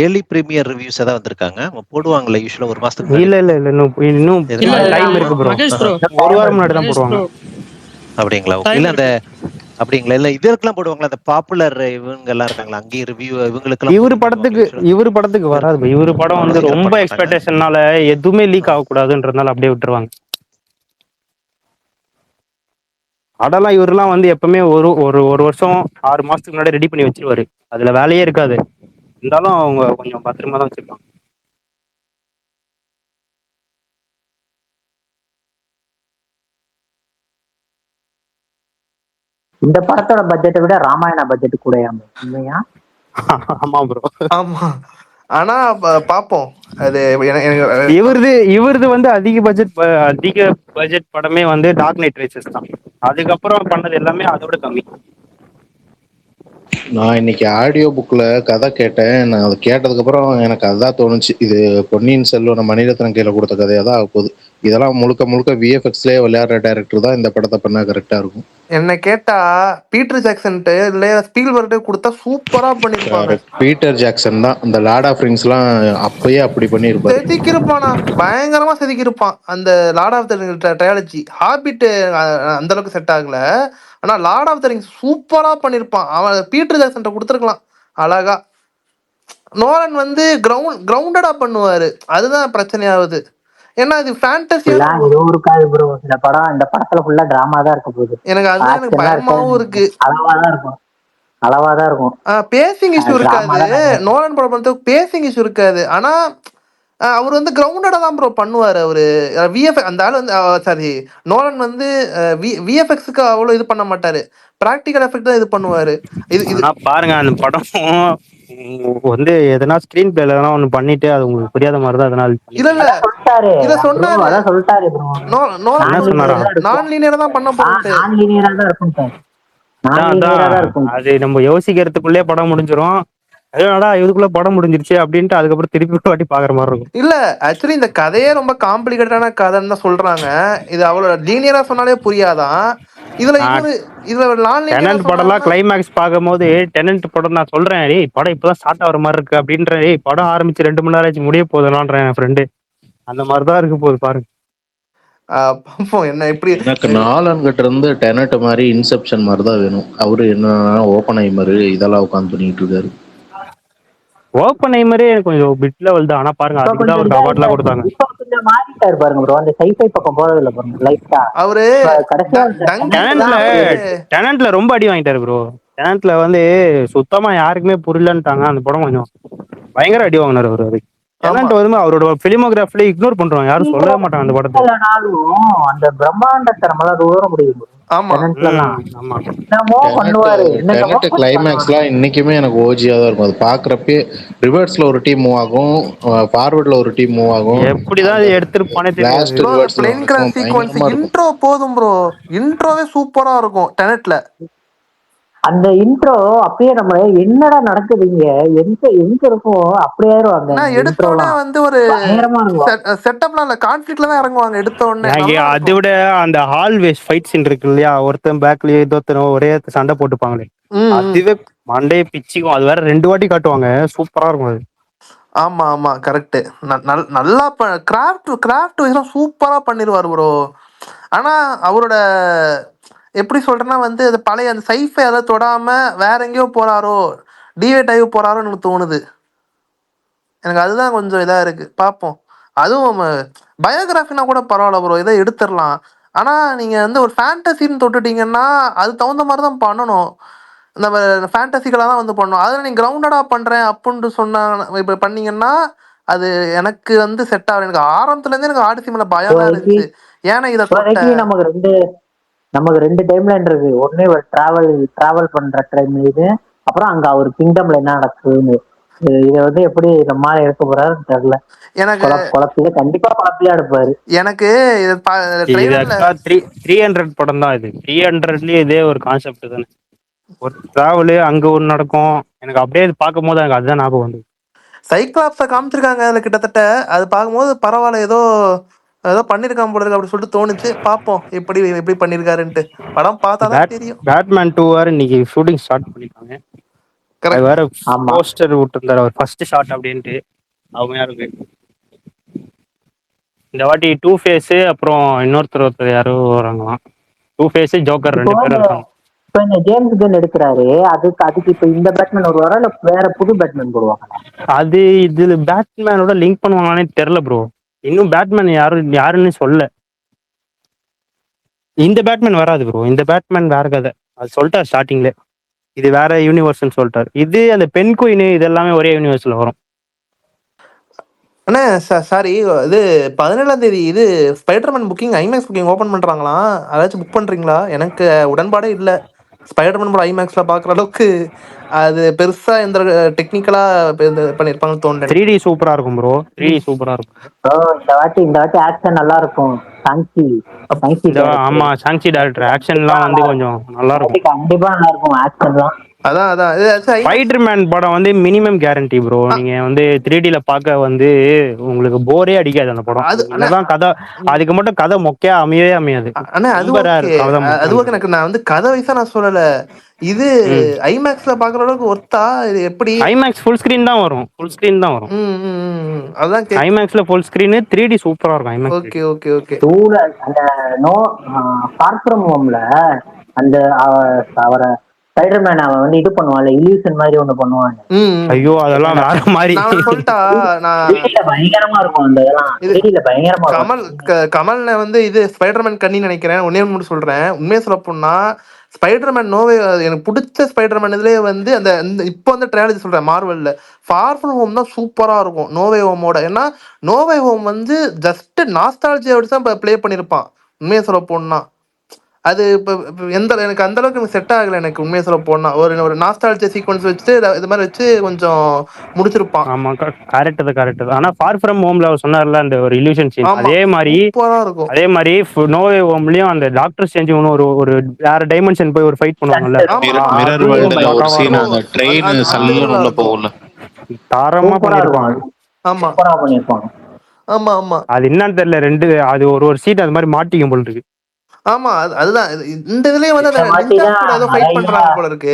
ஏர்லி பிரீமியர் ரிவ்யூஸ் ஏதாவது வந்திருக்காங்க அவங்க போடுவாங்கல்ல யூஸ்வலா ஒரு மாசத்துக்கு இல்ல முன்னாடி. இல்ல இல்ல இன்னும் இல்ல இல்ல டைம் இருக்கு ப்ரோ. மகேஷ் ப்ரோ, ஒரு வாரம் முன்னாடி தான் மகேஷ் போடுவாங்க. ப்ரோ அப்படிங்களா? டைம் இல்ல அந்த இருக்கு. அப்படிங்களா? இல்ல இதற்கெல்லாம் போடுவாங்களா அந்த பாப்புலர் இவங்க எல்லாம் இருக்காங்களா அங்கேயும் ரிவ்யூ இவங்களுக்கெல்லாம் இவரு போடுவாங்க usually. படத்துக்கு வராது bro. இவரு படம் அவ்வளவு வந்து சீக்கிரம் ரொம்ப பண்ண மாட்டாங்க. எக்ஸ்பெக்டேஷன்னால எதுவுமே லீக் ஆகக்கூடாதுன்றதுனால அப்படியே விட்டுருவாங்க. படம்லாம் இவரெல்லாம் வந்து எப்பவுமே ஒரு ஒரு ஒரு வருஷம் 6 மாசத்துக்கு முன்னாடி ரெடி பண்ணி வச்சிருவாரு. அதுல வேலையே இருக்காது. இருந்தாலும் அவங்க கொஞ்சம் பத்திரமா தான் வச்சிருப்பாங்க. இந்த படத்தோட பட்ஜெட்டை விட ராமாயண பட்ஜெட் கூடயாம இல்லையா? ஆமா ப்ரோ. ஆமா. ஆனா பாப்போம். அது இவரது வந்து அதிக பட்ஜெட் படமே வந்து டார்க் நைட் ரைசஸ் தான். அதுக்கப்புறம் பண்ணது எல்லாமே அதோட கம்மி. நான் இன்னைக்கு ஆடியோ புக்ல கதை கேட்டேன். நான் அதை கேட்டதுக்கு அப்புறம் எனக்கு அதுதான் தோணுச்சு, இது பொன்னியின் செல்வன் மணிரத்னம் கையில கொடுத்த கதையா தான் ஆக போகுது. இதெல்லாம் முழுக்க முழுக்க விஎஃப்எக்ஸ்லயே விளையாடுற டைரக்டர் தான் இந்த படத்தை பண்ணா கரெக்டா இருக்கும். என்ன கேட்டா பீட்டர் ஜாக்சன்ட்டு இல்ல ஸ்பீல்பர்க் கொடுத்தா சூப்பரா பண்ணிருப்பாங்க. பீட்டர் ஜாக்சன் தான் அந்த லார்ட் ஆஃப் ரிங்ஸ்லாம் அப்பயே அப்படி பண்ணியிருப்பாரு. செதுக்கிருப்பானா, பயங்கரமா செதுக்கிருப்பான் அந்த Lord of the trilogy. Hobbit அந்த அளவுக்கு செட் ஆகல, ஆனா லார்ட் ஆஃப் த ரிங்ஸ் சூப்பரா பண்ணிருப்பான். அவன் பீட்டர் ஜாக்சன் கொடுத்துருக்கலாம் அழகா. நோலன் வந்து கிரவுண்டடா பண்ணுவாரு, அதுதான் பிரச்சனையாகுது. ஏன்னா இது ஃபேண்டசியா இதுவும் இருக்காது ப்ரோ. இந்த படம் இந்த படத்துல ஃபுல்லா டிராமா தான் இருக்க போகுது. எனக்கு அதுதான் எனக்கு பயமாவும் இருக்கு. அளவாதான் இருக்கும். பேசிங் இஷ்யூ இருக்காது. நோலன் படம் பொறுத்தவரைக்கும் பேசிங் இஷ்யூ இருக்காது. ஆனா அவர் வந்து கிரவுண்டடா தான் ப்ரோ பண்ணுவாரு. அவரு விஎஃப்எக்ஸ் அந்த ஆள் வந்து சாரி நோலன் வந்து விஎஃப்எக்ஸுக்கு அவ்வளவு இது பண்ண மாட்டாரு, பிராக்டிகல் எஃபெக்ட் தான் இது பண்ணுவாரு. இது பாருங்க அந்த படம் வந்து எதனா ஸ்கிரீன் பிளேல எதனா ஒண்ணு பண்ணிட்டு அது உங்களுக்கு புரியாத மாதிரி தான் அதனால இத சொன்னாரு. நான் லீனியரா தான் பண்ண போறேன். அது நம்ம யோசிக்கிறதுக்குள்ளே படம் முடிஞ்சிரும். அதனால இதுக்குள்ள படம் முடிஞ்சிருச்சு அப்படின்ட்டு அதுக்கப்புறம் திருப்பி ஒரு வாட்டி பாக்குற மாதிரி இருக்கும். இல்ல ஆக்சுவலி இந்த கதையே ரொம்ப காம்ப்ளிகேட்டடான கதைன்னு தான் சொல்றாங்க. இது அவ்வளவு லீனியரா சொன்னாலே புரியாதான். டெனன்ட் படம்லாம் கிளைமேக்ஸ் பார்க்கும்போது டெனன்ட் படம் நான் சொல்றேன், ஏய் படம் இப்பதான் ஸ்டார்ட் ஆகிற மாதிரி இருக்கு அப்படின்ற, படம் ஆரம்பிச்சு 2 மணி நேரம் ஆச்சு முடிய போதுனான்றேன் என் ஃப்ரெண்டு. அந்த மாதிரிதான் இருக்கு போகுது பாருங்க. என்ன இப்படி எனக்கு நாலன் கிட்ட இருந்து டெனட் மாதிரி இன்செப்ஷன் மாதிரி தான் வேணும். அவரு என்ன ஓப்பன்ஹைமர் இதெல்லாம் உட்காந்து பண்ணிட்டு இருக்காரு. ஓப்பன்ஹைமரே எனக்கு கொஞ்சம் பிட் லெவல் தான். ஆனா பாருங்க அதுக்கு தான் அவருக்கு அவார்ட்லாம் கொடுத்தாங்க. இப்போ கொஞ்சம் மாறிட்டாரு பாருங்க ப்ரோ, அந்த சைஃபை பக்கம் போறதில்ல பாருங்க லைட்டா. அவரு டெனன்ட்ல ரொம்ப அடி வாங்கிட்டாரு ப்ரோ. டெனன்ட்ல வந்து சுத்தமா யாருக்குமே புரியலன்ட்டாங்க. அந்த படம் கொஞ்சம் பயங்கர அடி வாங்கினாரு அவரு. அதுக்கு டெனன்ட் வந்து அவரோட பிலிமோகிராஃபில இக்னோர் பண்றாங்க, யாரும் சொல்லவே மாட்டாங்க அந்த படத்தை. அந்த பிரம்மாண்டத்தை நம்மளால உணர முடியும். கிளைமேக்ஸ்லாம் இன்னைக்குமே எனக்கு ஓஜியா தான் இருக்கும். அது பாக்குறப்பே ரிவர்ஸ்ல ஒரு டீம் மூவ் ஆகும், ஃபார்வர்ட்ல ஒரு டீம் மூவ் ஆகும். எப்படிதான் எடுத்துருப்பானே தெரியல. இன்ட்ரோ போதும் ப்ரோ, இன்ட்ரோவே சூப்பரா இருக்கும் டெனட்ல. அந்த இன்ட்ரோ அப்படியே நம்ம என்னடா நடக்குதுங்க எங்க இருக்கும் அப்படியே எடுத்தோடனே வந்து ஒரு செட்டப்ல இல்ல கான்ஃபிளிக்ட்ல தான் இறங்குவாங்க எடுத்த உடனே. அதை விட அந்த ஹால்வேஸ் ஃபைட் சீன் இருக்கு இல்லையா, ஒருத்தன் பேக்லயே இன்னொருத்தனும் ஒரே சண்டை போட்டுப்பாங்களே, அதுவே மண்டையை பிச்சுக்கும். அது வேற 2 வாட்டி காட்டுவாங்க, சூப்பரா இருக்கும் அது. ஆமா ஆமா கரெக்ட். நல்லா கிராஃப்ட் வைஸ்லாம் சூப்பரா பண்ணிருவாரு ப்ரோ. ஆனா அவரோட எப்படி சொல்றேன்னா வந்து அது பழைய அந்த சைஃபை அதை தொடாம வேற எங்கேயோ போறாரோ, டிவேட் ஆகி போறாரோன்னு எனக்கு தோணுது. எனக்கு அதுதான் கொஞ்சம் இதா இருக்கு. பார்ப்போம். அதுவும் பயோகிராஃபினா கூட பரவாயில்ல ப்ரோ, இதை எடுத்துடலாம். ஆனா நீங்க வந்து ஒரு ஃபேண்டசின்னு தொட்டுட்டீங்கன்னா அது தகுந்த மாதிரி தான் பண்ணணும். நம்ம ஃபேண்டசிக்கலாக தான் வந்து பண்ணணும். அதில் நீங்க கிரவுண்டடா பண்றேன் அப்படின்ட்டு இப்போ பண்ணீங்கன்னா அது எனக்கு வந்து செட் ஆகல. எனக்கு ஆரம்பத்துல இருந்தே எனக்கு ஆடிசி மேல பயம் தான் இருந்துச்சு. ஏன்னா இதை நமக்கு 2 டைம்லைன் இருக்கு. ஒண்ணு டிராவல் பண்ற டைம் இது, அப்புறம் அங்க அவர் கிங்டம்ல என்ன நடக்குதுன்னு. இத வந்து எப்படி நம்மால எடுக்க போறாருன்னு தெரியல. எனக்கு குழப்பில கண்டிப்பா குழப்பியா எடுப்பாரு. எனக்கு இது ட்ரெய்லர்ல ஆக்சுவலா 300 படம் தான் இது. 300லயே இதே ஒரு கான்செப்ட் தானே. ஒரு டிராவலு அங்க ஒன்று நடக்கும். எனக்கு அப்படியே இது பார்க்கும் போது எனக்கு அதுதான் ஞாபகம் வந்து. சைக்ளாப்ஸை காமிச்சிருக்காங்க அதுல கிட்டத்தட்ட. அது பார்க்கும்போது பரவாயில்ல, ஏதோ ஏதோ பண்ணிருக்கான் போல இருக்கு அப்படி சொல்லிட்டு தோணுச்சு. பார்ப்போம் எப்படி எப்படி பண்ணிருக்காருன்ட்டு. படம் பார்த்தாதான் தெரியும். பேட்மேன் 2 வேற இன்னைக்கு ஷூட்டிங் ஸ்டார்ட் பண்ணிருக்காங்க. அது கரெக்ட். வேற ஆமா. போஸ்டர் விட்டுருந்தாரு அவர் ஃபர்ஸ்ட் ஷாட் அப்படின்ட்டு. அவங்க இருக்கு இந்த வாட்டி 2 ஃபேஸ் அப்புறம் ஒருத்தர் யாரோ வராங்களாம். 2 ஃபேஸ் ஜோக்கர் இப்போ 2 பேரும் இருக்காங்க. இப்ப இந்த ஜேம்ஸ் கன் எடுக்கிறாரு, அதுக்கு இப்ப இந்த பேட்மேன் ஒரு வர இல்ல வேற புது பேட்மேன் போடுவாங்க. அது இதுல பேட்மேனோட லிங்க் பண்ணுவாங்களானே தெரியல ப்ரோ. இன்னும் பேட்மேன் யாருன்னு சொல்ல. இந்த பேட்மேன் வராது ப்ரோ. இந்த பேட்மேன் வேற கதை. அது சொல்லிட்டார் ஸ்டார்டிங்ல. இது வேற யூனிவர்ஸ்னு சொல்லிட்டாரு. இது அந்த பென் குயின் இது எல்லாமே ஒரே யூனிவர்ஸ்ல வரும். அண்ணா சாரி, இது 17ஆம் தேதி இது Spiderman booking IMAX booking open பண்றாங்களாம். அதாச்சும் புக் பண்றீங்களா? எனக்கு உடன்பாடே இல்லை. ஸ்பைடர்மேன் படம் ஐமேக்ஸ்ல பாக்குற அளவுக்கு அது பெருசா எந்த டெக்னிக்கலா பண்ணிருப்பாங்கன்னு தோணுது. 3D சூப்பரா இருக்கும் ப்ரோ. 3D சூப்பரா இருக்கும். இந்த வாட்டி ஆக்ஷன் நல்லா இருக்கும். ஆமா, சாங்சி டைரக்டர் ஆக்ஷன்லாம் வந்து கொஞ்சம் நல்லா இருக்கும். கண்டிப்பா நல்லா இருக்கும் ஆக்ஷன் தான். அதான் ஸ்பைடர்மேன் படம் வந்து மினிமம் கேரண்டி ப்ரோ. நீங்க வந்து 3Dல பார்க்க வந்து உங்களுக்கு போரே அடிக்காது அந்த படம். அதுதான் கதை. அதுக்கு மட்டும் கதை மொக்கையா அமையாது. அண்ணா அது ஓகே. எனக்கு நான் வந்து கதை வைஸா நான் சொல்லல. இது ஐமேக்ஸ்ல பாக்குற அளவுக்கு ஒர்த்தா? இது எப்படி? ஐமேக்ஸ் ஃபுல் ஸ்கிரீன் தான் வரும். அதான் ஐமேக்ஸ்ல ஃபுல் ஸ்கிரீன் 3D சூப்பரா இருக்கும் ஐமேக்ஸ். ஓகே. அந்த நோ ஃபார் ஃப்ரம் ஹோம்ல அந்த அவரை ஸ்பைடர்மேன் அவன் வந்து இது பண்ணுவான்ல, இல்யூஷன் மாதிரி ஒண்ணு பண்ணுவாங்க. ஐயோ அதெல்லாம் வேற மாதிரி. பயங்கரமா இருக்கும் அந்த இதெல்லாம். பயங்கரமா கமல் வந்து இது ஸ்பைடர்மேன் கண்ணி நினைக்கிறேன். ஒன்னே ஒன்று சொல்றேன். உண்மையை சொல்ல போனா ஸ்பைடர்மேன் நோவே எனக்கு பிடிச்ச ஸ்பைடர்மேன் இதுலயே வந்து அந்த இப்போ வந்து ட்ரையாலஜி சொல்றேன் மார்வெல்ல ஃபார் ஃப்ரம் ஹோம் தான் சூப்பரா இருக்கும் நோவே ஹோமோட. ஏன்னா நோவே ஹோம் வந்து ஜஸ்ட் நாஸ்டாலஜியை வச்சு தான் பிளே பண்ணிருப்பான். உண்மையை சொல்ல போனா அது இப்போ எனக்கு அந்த அளவுக்கு செட் ஆகலை. எனக்கு உண்மையை சொல்ல போனா ஒரு நாஸ்டாலஜி சீக்வன்ஸ் வச்சு இது மாதிரி வச்சு கொஞ்சம் முடிச்சிருப்பான். ஆமா கரெக்ட். ஆனா ஃபார் ஃப்ரம் ஹோம்ல சொன்னார்ல அந்த ஒரு இல்யூஷன் சீன், அதே மாதிரி நோவே ஹோம்லயும் அந்த டாக்டர் ஸ்ட்ரேஞ்ச் ஒரு வேற டைமென்ஷன் போய் ஒரு ஃபைட் பண்ணுவாங்கல்ல, மிரர் வேர்ல்ட்ல ஒரு சீன் அந்த ட்ரெயின் சல்லுன்னு உள்ள போகும்ல, தாரமா பண்ணிருப்பாங்க. ஆமா அது என்னன்னு தெரியல. அது ஒரு சீட் அது மாதிரி மாட்டிக்கும் போல இருக்கு. ஆமா அதுதான் இந்த இதுலயே வந்து ஏதோ ஃபைட் பண்றாங்க போல இருக்கு.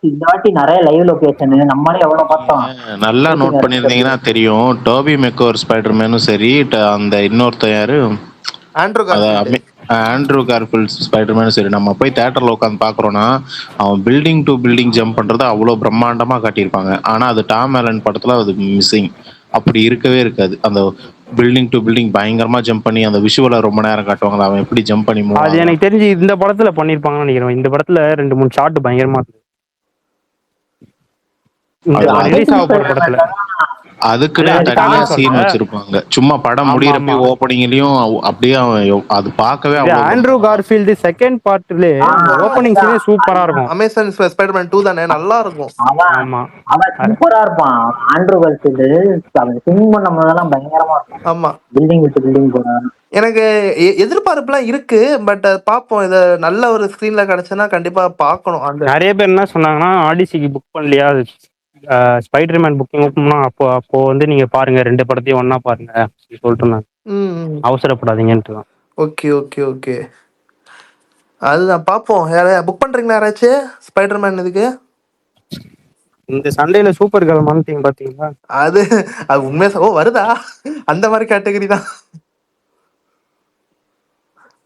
இந்த வாட்டி நிறைய லைவ் லொகேஷன் நம்மளே எவ்வளவு பார்த்தோம். நல்லா நோட் பண்ணிருந்தீங்கன்னா தெரியும். டோபி மெக்கோர் ஸ்பைடர்மேனும் சரி, அந்த இன்னொருத்தன் யாரு ஆண்ட்ரூ கார்ஃபீல்ட் ஸ்பைடர்மேனும் சரி, நம்ம போய் தியேட்டர்ல உட்காந்து பாக்குறோம்னா அவன் பில்டிங் டு பில்டிங் ஜம்ப் பண்றது அவ்வளவு பிரம்மாண்டமா காட்டியிருப்பாங்க. ஆனா அது டாம் ஆலன் படத்துல அது மிஸ்ஸிங். அப்படி இருக்கவே இருக்காது. அந்த பில்டிங் டு பில்டிங் பயங்கரமா ஜம்ப் பண்ணி அந்த விஷுவலை ரொம்ப நேரம் காட்டுவாங்க. அவன் எப்படி ஜம்ப் பண்ணி அது எனக்கு தெரிஞ்சு இந்த படத்துல பண்ணிருப்பாங்கன்னு நினைக்கிறேன். இந்த படத்துல 2-3 ஷாட் பயங்கரமா இருக்கு. படத்துல அதுக்குன்னு தனியா சீன் வச்சிருப்பாங்க. சும்மா படம் முடியறப்ப ஓபனிங்லயும் அப்படியே அது பார்க்கவே ஆண்ட்ரூ கார்ஃபீல்ட் செகண்ட் பார்ட்ல ஓபனிங் சீனே சூப்பரா இருக்கும். அமேசான் ஸ்பைடர்மேன் 2 தானே, நல்லா இருக்கும். ஆமா அவன் சூப்பரா இருப்பான் ஆண்ட்ரூ கார்ஃபீல்ட். அவன் சிங் பண்ணும்போதெல்லாம் பயங்கரமா இருக்கும். ஆமா, பில்டிங் விட்டு பில்டிங் போறான். எனக்கு எதிர்பார்ப்புலாம் இருக்கு. பட் பாப்போம், இத நல்ல ஒரு ஸ்கிரீன்ல கிடைச்சுன்னா கண்டிப்பா பாக்கணும். அந்த நிறைய பேர் என்ன சொன்னாங்கன்னா ஆடிசிக்கு புக் பண்ணலையா, ஸ்பைடர்மேன் புக்கிங் ஓப்பன்னா அப்போ வந்து நீங்க பாருங்க 2 படத்தையும் ஒன்னா பாருங்க சொல்லிட்டு இருந்தாங்க. அவசரப்படாதீங்கன்ட்டு தான். ஓகே அதுதான் பாப்போம். யாராவது புக் பண்றீங்களா யாராச்சும் ஸ்பைடர்மேன் இதுக்கு? இந்த சண்டேல சூப்பர் கேர்ள் மானிட்டிங் பாத்தீங்களா? அது உண்மையா வருதா? அந்த மாதிரி கேட்டகரி தான்.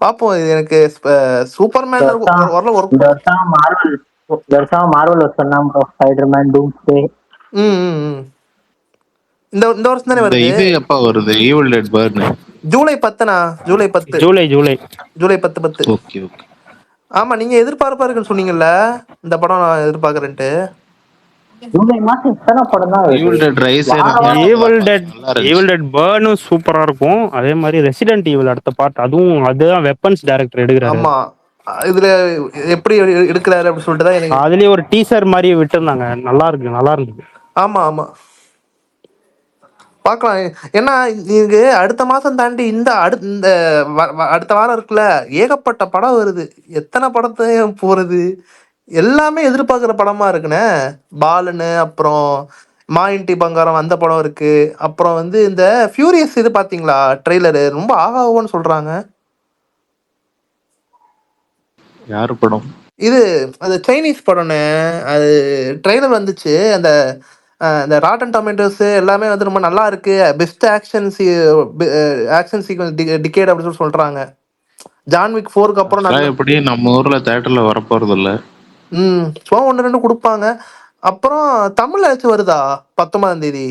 பாப்போம். இது எனக்கு சூப்பர்மேன் மார்வல் சொன்னாங்க ஸ்பைடர்மேன் டூம்ஸ்டே. இந்த வருஷம் தானே வருது. இது எப்ப வருது? ஈவில் டெட் பர்ன் ஜூலை 10னா? ஜூலை 10. ஜூலை 10. ஓகே. ஆமா, நீங்க எதிர்பார்ப்பா இருக்குன்னு சொன்னீங்கல்ல இந்த படம். நான் எதிர்பார்க்கறேன்ட்டு ஜூலை மாசம் இத்தனை படம் தான். ஈவில் டெட் பர்னும் சூப்பரா இருக்கும். அதே மாதிரி ரெசிடென்ட் ஈவில் அடுத்த பார்ட், அதுதான் வெப்பன்ஸ் டைரக்டர் எடுக்கிறாரு. ஆமா, இதுல எப்படி எடுக்கிறாரு அப்படின்னு சொல்லிட்டு தான் எனக்கு அதுலயே ஒரு டீசர் மாதிரி விட்டுருந்தாங்க. நல்லா இருந்தது. ஆமா ஆமா பார்க்கலாம். ஏன்னா நீங்க அடுத்த மாசம் தாண்டி இந்த அடுத்த வாரம் இருக்குல்ல, ஏகப்பட்ட படம் வருது. எத்தனை படத்தையும் போறது, எல்லாமே எதிர்பார்க்குற படமா இருக்குண்ணே. பாலனு, அப்புறம் மாயின்டி பங்காரம் அந்த படம் இருக்கு. அப்புறம் வந்து இந்த ஃபியூரியஸ் இது பாத்தீங்களா ட்ரெய்லரு, ரொம்ப ஆகாவோன்னு சொல்றாங்க. யாரு படம்? இது அது சைனீஸ் படம்னு. அது ட்ரெய்லர் வந்துச்சு. அந்த இந்த ராட்டன் டொமேட்டோஸ் எல்லாமே வந்து ரொம்ப நல்லா இருக்கு, பெஸ்ட் ஆக்ஷன் சீக்வன்ஸ் டிகேட் அப்படின்னு சொல்லி சொல்றாங்க. ஜான்விக் 4க்கு அப்புறம் நல்ல எப்படி நம்ம ஊர்ல தியேட்டர்ல வரப்போறது இல்ல. சும்மா 1-2 கொடுப்பாங்க. அப்புறம் தமிழ்ல ஏதாச்சும் வருதா 19ஆம் தேதி?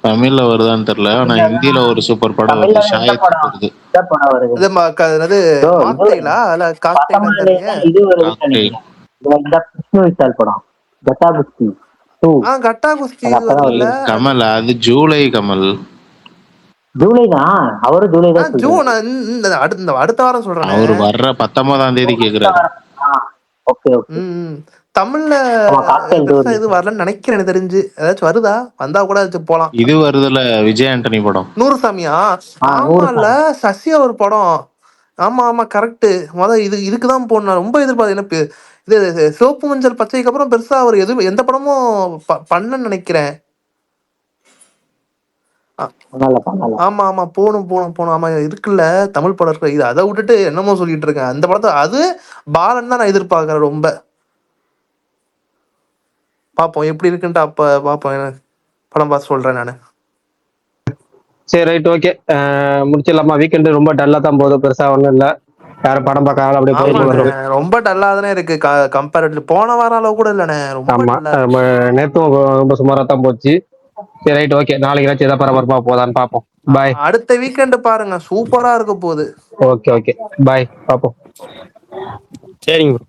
தமிழ்ல வருதான்னு தெரியல, ஆனா ஹிந்தில ஒரு சூப்பர் படம் வருது, ஷாயத் வருது. இது மாக்டைலா இல்ல காக்டைலா தெரியல. இது வருதுன்னு காக்டை. நினைக்கிறேன். இந்த விஷ்ணு விஷால் படம் கட்டா குஸ்தி 2. கட்டா குஸ்தி அது அப்பதான் வருதுல்ல. கமல், அது ஜூலை கமல். ஜூலை தான், அவரும் ஜூலை தான் ஜூன் அடுத்த வாரம் சொல்றேன். அவரு வர்ற 19ஆம் தேதி கேக்குறாரு. Okay okay. தமிழ்ல பெருசா இது வரலன்னு நினைக்கிறேன். எனக்கு தெரிஞ்சு ஏதாச்சும் வருதா, வந்தா கூட போலாம். இது வருதுல விஜய் ஆண்டனி படம். நூறுசாமியா? ஆமால, சசி ஒரு படம். ஆமா ஆமா கரெக்ட். இதுக்குதான் போடணும் ரொம்ப எதிர்பார்த்து. எனக்கு இது சிவப்பு மஞ்சள் பச்சைக்கு அப்புறம் பெருசா அவர் எந்த படமும் பண்ணன்னு நினைக்கிறேன். ஆமா ஆமா போகணும் போகணும் போகணும். ஆமா இருக்குல்ல தமிழ் படம் இருக்கு. இது அதை விட்டுட்டு என்னமோ சொல்லிட்டு இருக்கேன். அந்த படத்தை அது பாலன் தான் நான் எதிர்பார்க்கறேன் ரொம்ப. பாப்போம் எப்படி இருக்குன்ட்டு அப்ப பாப்போம். படம் பார்த்து சொல்றேன் நானு. சரி ரைட் ஓகே, முடிச்சிடலாமா? வீக்கெண்டு ரொம்ப டல்லா தான் போகுது, பெருசா ஒண்ணும் இல்ல. யாரும் படம் பார்க்காத அப்படியே போயிட்டு ரொம்ப டல்லா தானே இருக்கு கம்பேரிட்டிவ். போன வாரம் அளவு கூட இல்லண்ணே. ஆமா, நேத்தும் ரொம்ப சுமாரா தான் போச்சு. சரி ரைட் ஓகே, நாளைக்கு ஏதாச்சும் ஏதாவது பரபரப்பா போதான்னு பாப்போம். பாய். அடுத்த வீக்கெண்டு பாருங்க, சூப்பரா இருக்க போகுது. ஓகே ஓகே பாய், பாப்போம். சரிங்க ப்ரோ.